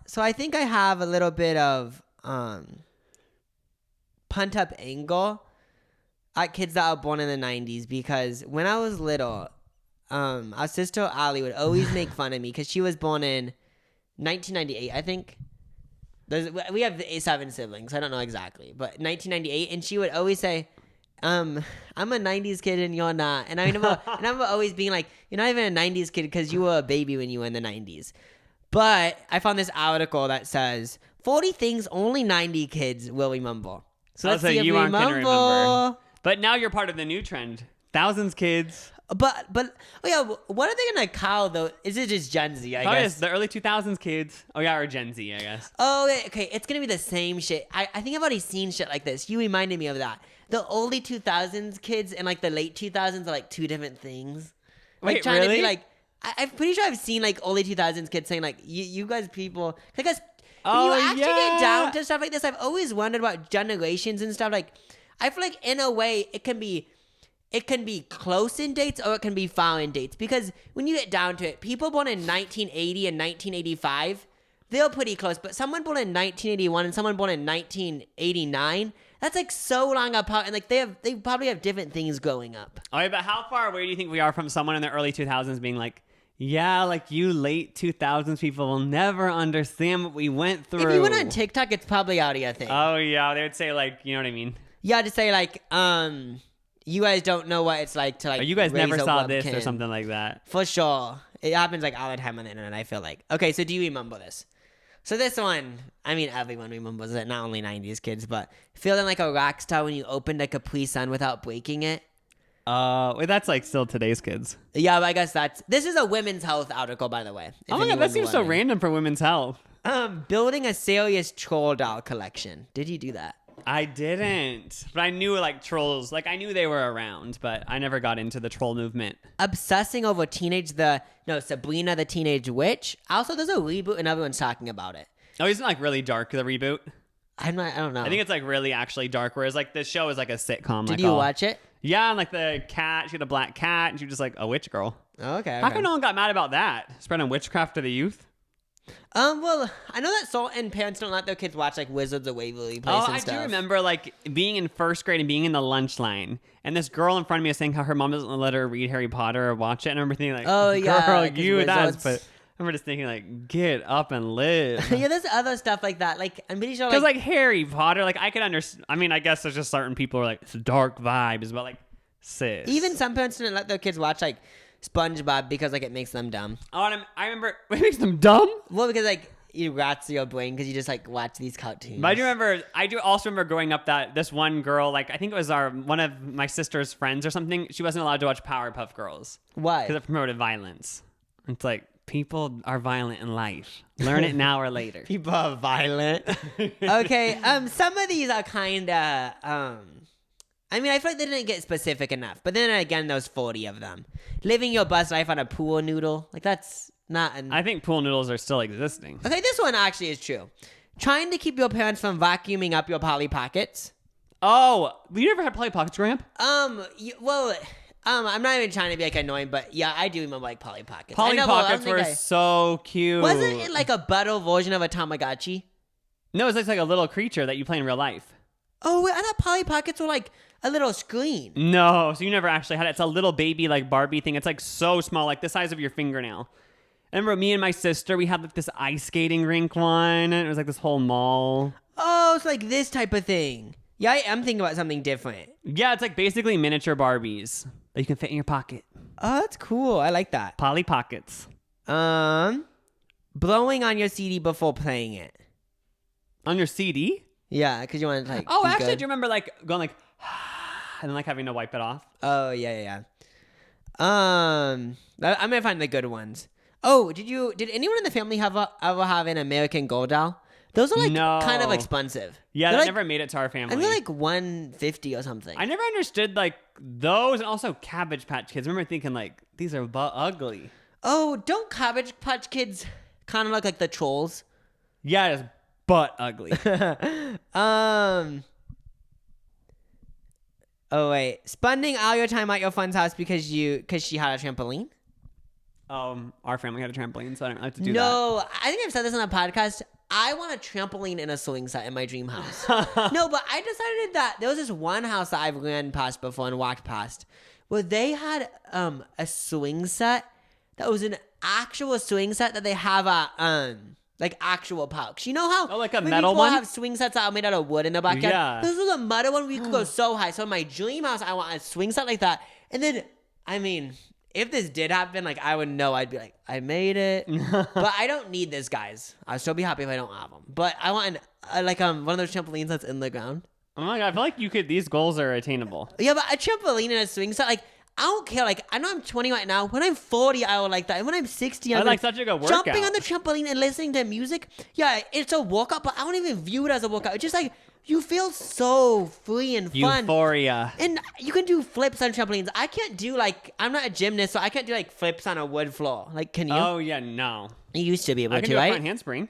So I think I have a little bit of punt up angle at kids that were born in the 90s because when I was little, our sister Ali would always make fun of me because she was born in 1998, I think. We have 7 siblings. I don't know exactly, but 1998, and she would always say, I'm a 90s kid and you're not. And I remember always being like, you're not even a 90s kid because you were a baby when you were in the 90s. But I found this article that says 40 things only 90 kids will remember. So let's see if
you
we
aren't gonna
remember.
But now you're part of the new trend. Thousands kids.
But oh yeah, what are they gonna call though? Is it just Gen Z? I guess
Yes, the early 2000s kids. Oh yeah, or Gen Z, I guess.
Oh, okay. It's gonna be the same shit. I think I've already seen shit like this. You reminded me of that. The early 2000s kids and like the late 2000s are like two different things. Like
Wait,
trying to
really?
be like, I'm pretty sure I've seen like early 2000s kids saying like, you guys people, because when
Oh,
you actually
yeah.
get down to stuff like this, I've always wondered about generations and stuff. Like, I feel like in a way it can be close in dates or it can be far in dates because when you get down to it, people born in 1980 and 1985, they're pretty close. But someone born in 1981 and someone born in 1989, that's like so long apart, and like they probably have different things growing up.
All right, but how far away do you think we are from someone in the early 2000s being like, yeah, like you late 2000s people will never understand what we went through.
If you went on TikTok, it's probably already a thing.
Oh yeah, they would say like, you know what I mean?
Yeah, to say like, you guys don't know what it's like to like.
Or you guys
raise
never
a
saw this or
webkin.
something like that.
For sure. It happens like all the time on the internet, I feel like. Okay, so do you remember this? So this one, I mean, everyone remembers it, not only 90s kids, but feeling like a rock star when you opened a Capri Sun without breaking it.
Wait, that's like still today's kids.
Yeah, but I guess this is a women's health article, by the way.
Oh my god, that seems so random for women's health.
Building a serious troll doll collection. Did you do that?
I didn't, but I knew like trolls. Like I knew they were around, but I never got into the troll movement.
Obsessing over Sabrina the Teenage Witch. Also, there's a reboot and everyone's talking about it.
Oh, isn't it like really dark, the reboot?
I don't know.
I think it's like really actually dark, whereas like the show is like a sitcom.
Did you watch it?
Yeah, and like the cat, she had a black cat, and she was just like a witch girl.
Oh, okay.
How come no one got mad about that? Spreading witchcraft to the youth?
Well, I know that certain parents don't let their kids watch like Wizards of Waverly Place and
I
stuff.
do remember like being in first grade and being in the lunch line, and this girl in front of me was saying how her mom doesn't let her read Harry Potter or watch it, and I remember thinking like,
Oh, yeah,
girl,
'cause
you
wizards.
that's. But I remember just thinking like, get up and live.
Yeah, there's other stuff like that. Like, I'm pretty sure
Because like Harry Potter, like I could understand. I mean, I guess there's just certain people who are like it's dark vibes, but like sis.
even some parents didn't let their kids watch like SpongeBob because like it makes them dumb.
Oh, and I remember it makes them dumb.
Well, because like it rots your brain because you just like watch these cartoons.
But I do also remember growing up that this one girl, like I think it was one of my sister's friends or something. She wasn't allowed to watch Powerpuff Girls
Why?
because it promoted violence. It's like people are violent in life. Learn it now or later.
People are violent. Okay. Some of these are kind of. I mean, I feel like they didn't get specific enough. But then again, there's 40 of them. Living your best life on a pool noodle, like that's not.
I think pool noodles are still existing.
Okay, this one actually is true. Trying to keep your parents from vacuuming up your Polly Pockets.
Oh, you never had Polly Pockets, Gramp?
I'm not even trying to be like annoying, but yeah, I do remember like Polly Pockets.
Polly
I know, but I
Pockets
don't think
were so cute.
Wasn't it like a butter version of a Tamagotchi?
No, it's like a little creature that you play in real life.
Oh, wait, I thought Polly Pockets were like a little screen.
No, so you never actually had it. It's a little baby like Barbie thing. It's like so small, like the size of your fingernail. I remember me and my sister, we had like this ice skating rink one, and it was like this whole mall.
Oh, it's like this type of thing. Yeah, I'm thinking about something different.
Yeah, it's like basically miniature Barbies that you can fit in your pocket.
Oh, that's cool. I like that.
Polly Pockets.
Blowing on your CD before playing it.
On your CD?
Yeah, because you want to like.
Oh,
be
actually,
good.
do you remember like going like, and then like having to wipe it off?
Oh yeah. I'm gonna find the good ones. Oh, did anyone in the family ever have an American Girl doll? Those are like
No.
kind of expensive.
Yeah,
They're
that
like,
never made it to our family.
I feel like $150 or something.
I never understood like those, and also Cabbage Patch Kids. I remember thinking like these are ugly.
Oh, don't Cabbage Patch Kids kind of look like the trolls?
Yeah, it's butt ugly.
Oh wait, spending all your time at your friend's house because she had a trampoline?
Our family had a trampoline, so I don't have to do that.
No, I think I've said this on a podcast. I want a trampoline and a swing set in my dream house. No, but I decided that there was this one house that I've ran past before and walked past where they had a swing set that was an actual swing set that they have at like actual parks. You know how
like a
when
metal
people
one?
have swing sets that are made out of wood in the backyard?
Yeah.
This was a metal one where you could go so high. So in my dream house, I want a swing set like that. And then, I mean, if this did happen, like I would know. I'd be like, I made it. But I don't need this, guys. I'd still be happy if I don't have them. But I want one of those trampolines that's in the ground.
Oh my God, I feel like you could. These goals are attainable.
Yeah, but a trampoline and a swing set, like I don't care. Like I know I'm 20 right now. When I'm 40, I would like that. And when I'm 60, I'm
like such a good workout.
Jumping on the trampoline and listening to music. Yeah, it's a workout, but I don't even view it as a workout. It's just like you feel so free and fun.
Euphoria.
And you can do flips on trampolines. I can't do I'm not a gymnast, so I can't do like flips on a wood floor. Like, can you?
Oh yeah, no.
You used to be able
I can
to,
do a
right?
front handspring.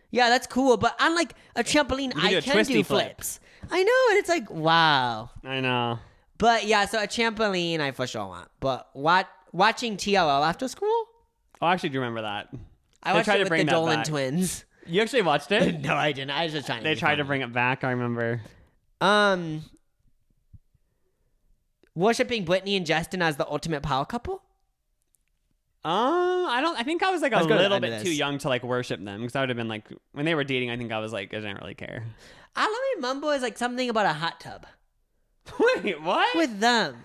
Yeah, that's cool. But on like a trampoline,
can
I
do a
can
twisty
do
flip.
flips. I know, and it's like, wow.
I know.
But yeah, so a trampoline I for sure want. But watching TLL after school?
Oh, I actually do remember that.
I
They
watched
tried
it
to
with
bring
the
that
Dolan
back.
twins.
You actually watched it?
No, I didn't. I was just trying to
They
be
tried to
funny.
bring it back. I remember.
Worshipping Brittany and Justin as the ultimate power couple?
I think I was like a
Let's go to the
little
end of
bit
this.
too young to like worship them because I would have been like when they were dating. I think I was like I didn't really care.
All I remember is like something about a hot tub
Wait, what?
with them.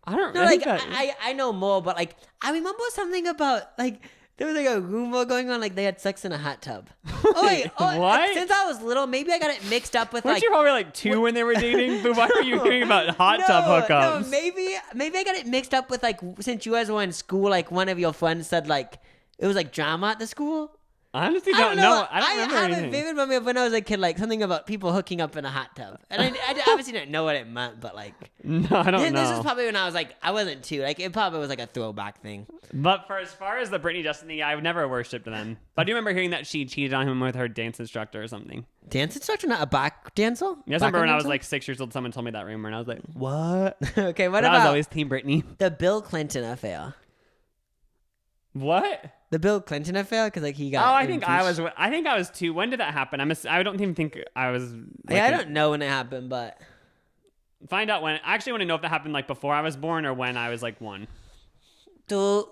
I don't
No,
I
like
think that-
I know more, but like I remember something about like there was like a rumor going on like they had sex in a hot tub. Oh wait,
what?
Since I was little, maybe I got it mixed up with
Weren't
like
you probably like 2 when they were dating? But why were you hearing about hot tub hookups?
No, maybe I got it mixed up with like since you guys were in school, like one of your friends said like it was like drama at the school.
I honestly
I
don't know. I don't remember
have a
anything.
vivid memory of when I was a kid, like something about people hooking up in a hot tub, and I obviously didn't know what it meant, but like
No, I don't know.
this is probably when I was like I wasn't too like it probably was like a throwback thing.
But for as far as the Britney Justin thing, I've never worshipped them. But I do remember hearing that she cheated on him with her dance instructor or something.
Dance instructor, not a back dancer?
Yes, I remember when I was
Back
like 6 years old, someone told me that rumor, and I was like, what?
dancer? Okay, what
But I was
about
always Team Britney.
the Bill Clinton affair?
What?
The Bill Clinton affair, because like he got.
Oh, I think
impeached.
I think I was 2. When did that happen? I don't even think I was.
Yeah, I don't know when it happened, but
Find out when. I actually want to know if that happened like before I was born or when I was like 1.
do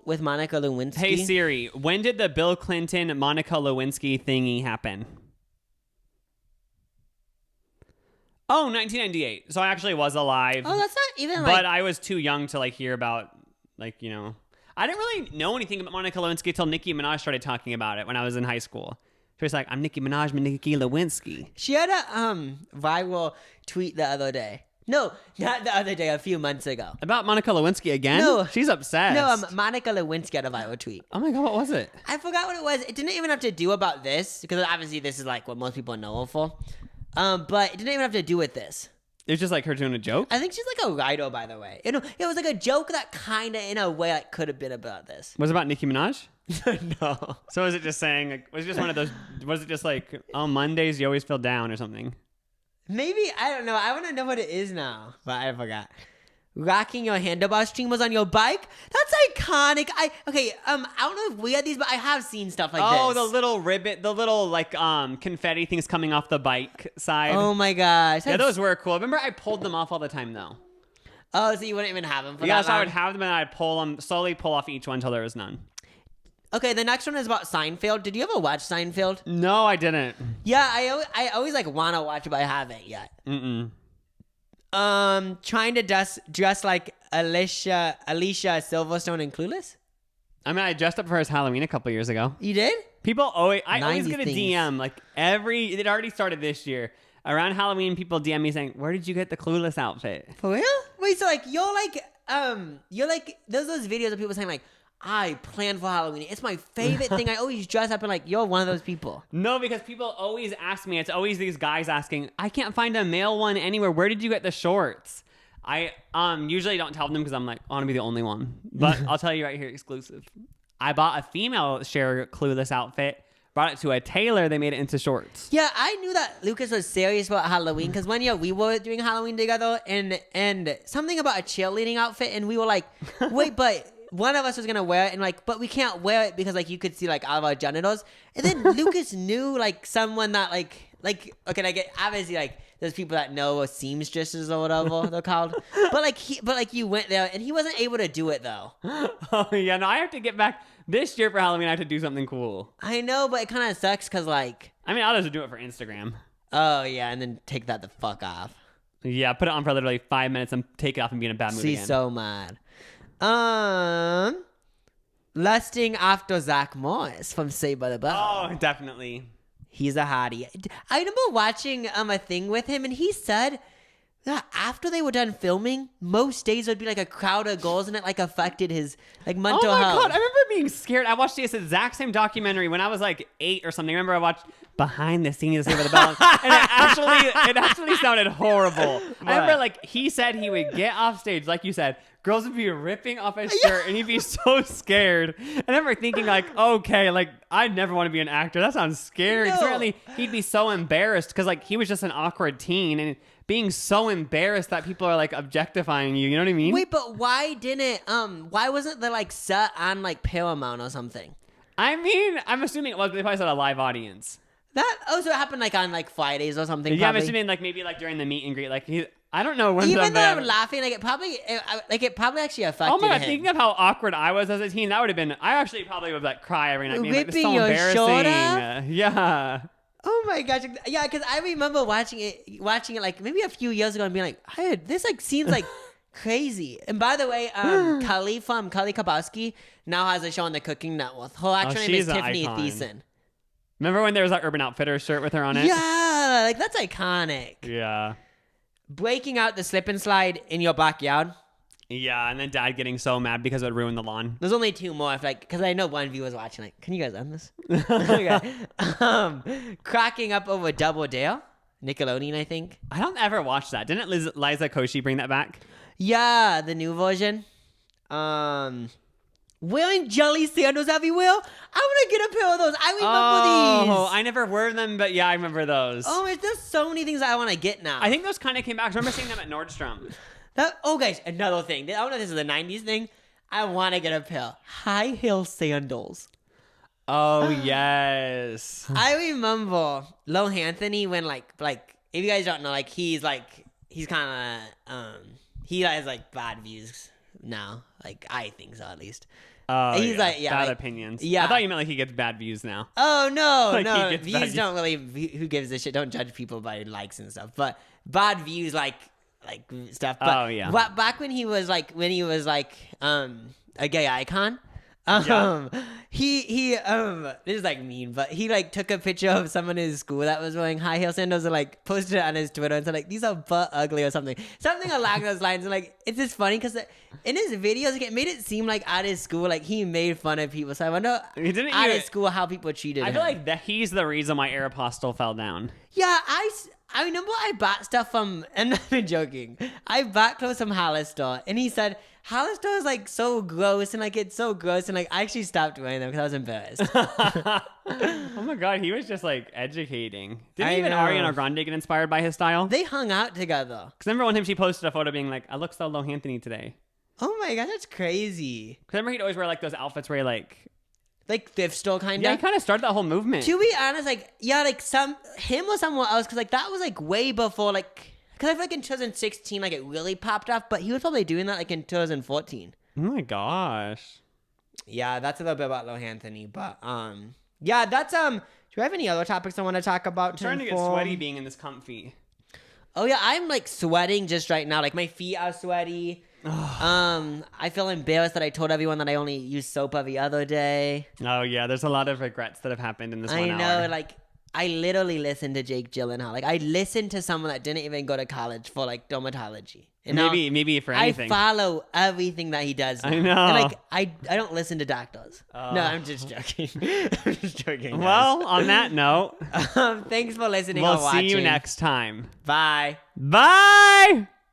with Monica Lewinsky.
Hey Siri, when did the Bill Clinton Monica Lewinsky thingy happen? Oh, 1998. So I actually was alive.
Oh, that's not even
But
like.
I was too young to like hear about I didn't really know anything about Monica Lewinsky until Nicki Minaj started talking about it when I was in high school. She was like, I'm Nicki Minaj, I'm Nicki Lewinsky.
She had a viral tweet the other day. No, not the other day. A few months ago.
About Monica Lewinsky again?
No.
She's obsessed.
No, Monica Lewinsky had a viral tweet.
Oh my God, what was it?
I forgot what it was. It didn't even have to do about this because obviously this is like what most people know her for. But it didn't even have to do with this.
It was just like her doing a joke?
I think she's like a writer, by the way. It was like a joke that kind of, in a way, like, could have been about this.
Was it about Nicki Minaj?
No.
So was it just saying, like, was it just one of those, was it just like, on Mondays you always feel down or something?
Maybe, I don't know. I want to know what it is now, but I forgot. Rocking your handlebar string was on your bike? That's iconic. I don't know if we had these, but I have seen stuff like this.
Oh, the little ribbon, the little like confetti things coming off the bike side.
Oh my gosh.
Yeah,
That's-
those were cool. Remember I pulled them off all the time though.
Oh, so you wouldn't even have them for
Yeah,
that
so I
long?
would have them and I'd pull them, slowly pull off each one until there was none.
Okay, the next one is about Seinfeld. Did you ever watch Seinfeld?
No, I didn't.
Yeah, I always like want to watch it, but I haven't yet.
Mm-mm.
Trying to dress like Alicia Silverstone in Clueless?
I mean, I dressed up for his Halloween a couple years ago.
You did?
People always, I always
90s
get a
things.
DM, like it already started this year. Around Halloween, people DM me saying, where did you get the Clueless outfit?
For real? Wait, so like you're like there's those videos of people saying like I planned for Halloween. It's my favorite thing. I always dress up and like you're one of those people.
No, because people always ask me, it's always these guys asking, I can't find a male one anywhere. Where did you get the shorts? I usually don't tell them because I'm like, I want to be the only one. But I'll tell you right here, exclusive. I bought a female share Clueless outfit, brought it to a tailor, they made it into shorts.
Yeah, I knew that Lucas was serious about Halloween because one year we were doing Halloween together and something about a cheerleading outfit and we were like, wait, but one of us was gonna wear it, and like, but we can't wear it because like you could see like all of our genitals. And then Lucas knew like someone that like okay, I get obviously like there's people that know seamstresses or whatever they're called, but you went there and he wasn't able to do it though.
Oh yeah, no, I have to get back this year for Halloween. I have to do something cool.
I know, but it kind of sucks because like,
I mean, I'll just do it for Instagram.
oh yeah, and then take that the fuck off.
Yeah, put it on for literally 5 minutes and take it off and be in a bad mood
She's
again.
so mad. Lusting after Zach Morris from Saved by the Bell.
Oh, definitely.
He's a hottie. I remember watching a thing with him, and he said that after they were done filming, most days would be like a crowd of girls, and it like affected his like mental
Oh my
health.
god, I remember being scared. I watched this exact same documentary when I was like 8 or something. I remember I watched Behind the Scenes of Saved by the Bell, and it actually sounded horrible. I remember like he said he would get off stage, like you said, girls would be ripping off his shirt, and he'd be so scared. And I remember thinking like, okay, like I'd never want to be an actor. That sounds scary.
No.
Certainly, he'd be so embarrassed because like he was just an awkward teen and being so embarrassed that people are like objectifying you. You know what I mean?
Wait, but why wasn't the like set on like Paramount or something?
I mean, I'm assuming it was, but they probably said a live audience.
So it happened like on like Fridays or something.
Yeah, I'm
probably.
assuming like maybe like during the meet and greet, like I don't know when.
Even though I'm laughing, like it probably actually affected
Oh my god!
him.
Thinking of how awkward I was as a teen, that would have been. I actually probably would like cry every night. Being like, this is
Ripping
so
your
embarrassing.
shoulder?
Yeah.
Oh my gosh! Yeah, because I remember watching it like maybe a few years ago and being like, "Hey, this like seems like crazy." And by the way, Kelly from Kelly Kapowski now has a show on the Cooking Network. Her actual name is
she's an
Tiffany
icon.
Thiessen.
Remember when there was that Urban Outfitters shirt with her on it?
Yeah, like that's iconic.
Yeah.
Breaking out the slip and slide in your backyard.
Yeah, and then Dad getting so mad because it would ruin the lawn.
There's only two more, because I know one viewer's watching. Like, can you guys end this? Okay. Cracking up over Double Dare, Nickelodeon, I think.
I don't ever watch that. Didn't Liza Koshy bring that back?
Yeah, the new version. Wearing jelly sandals everywhere. I want to get a pair of those. I remember
Oh,
these.
I never wore them, but yeah, I remember those.
Oh, there's so many things I want to get now.
I think those kind of came back. I remember seeing them at Nordstrom.
Guys, another thing. I don't know if this is a 90s thing. I want to get a pair. High heel sandals.
Oh, yes.
I remember Lo Anthony when like if you guys don't know, like he's kind of he has like bad views now. Like I think so at least.
Oh,
He's
yeah.
like, yeah,
bad
like-
opinions.
yeah.
I thought you meant like he gets bad views now.
Oh no,
Like,
no,
he gets bad
views don't really. Who gives a shit? Don't judge people by likes and stuff. But bad views like stuff. But
Oh, yeah.
Back when he was like a gay icon.
Yeah.
He this is like mean, but he like took a picture of someone in his school that was wearing high heel sandals and like posted it on his Twitter and said like these are butt ugly or something along those lines. And like it's just funny because in his videos like, it made it seem like at his school like he made fun of people. So I wonder
Didn't
at
you-
his school how people treated him.
I feel like that he's the reason why Aeropostale fell down.
Yeah, I remember I bought stuff from, and I'm not joking, I bought clothes from Hollister, and he said, Hollister is like so gross, and like it's so gross, and like I actually stopped wearing them because I was embarrassed.
Oh my god, he was just like educating. Didn't
I
even
know.
Ariana Grande get inspired by his style?
They hung out together.
Because remember when she posted a photo being like, I look so Lo Anthony today.
Oh my god, that's crazy.
Because remember he'd always wear like those outfits where he like,
Like thrift store kind
yeah, he
of.
kind of started that whole movement.
To be honest, like yeah, like him or someone else, because like that was like way before like. Because I feel like in 2016, like it really popped off, but he was probably doing that like in 2014.
Oh my gosh.
Yeah, that's a little bit about Lo Anthony, but yeah, that's do you have any other topics I want to talk about?
I'm starting to get
inform?
sweaty being in this comfy.
Oh yeah, I'm like sweating just right now. Like my feet are sweaty. I feel embarrassed that I told everyone that I only use soap every other day.
Oh yeah, there's a lot of regrets that have happened in this
I
1
know,
hour.
like I literally listened to Jake Gyllenhaal. Like I listened to someone that didn't even go to college for like dermatology. And now
maybe for anything.
I follow everything that he does. Now.
I know.
And like I don't listen to doctors. No, I'm just joking. I'm just joking. guys.
Well, on that note,
Thanks for listening.
we'll
or
see you
watching.
next time.
Bye.
Bye!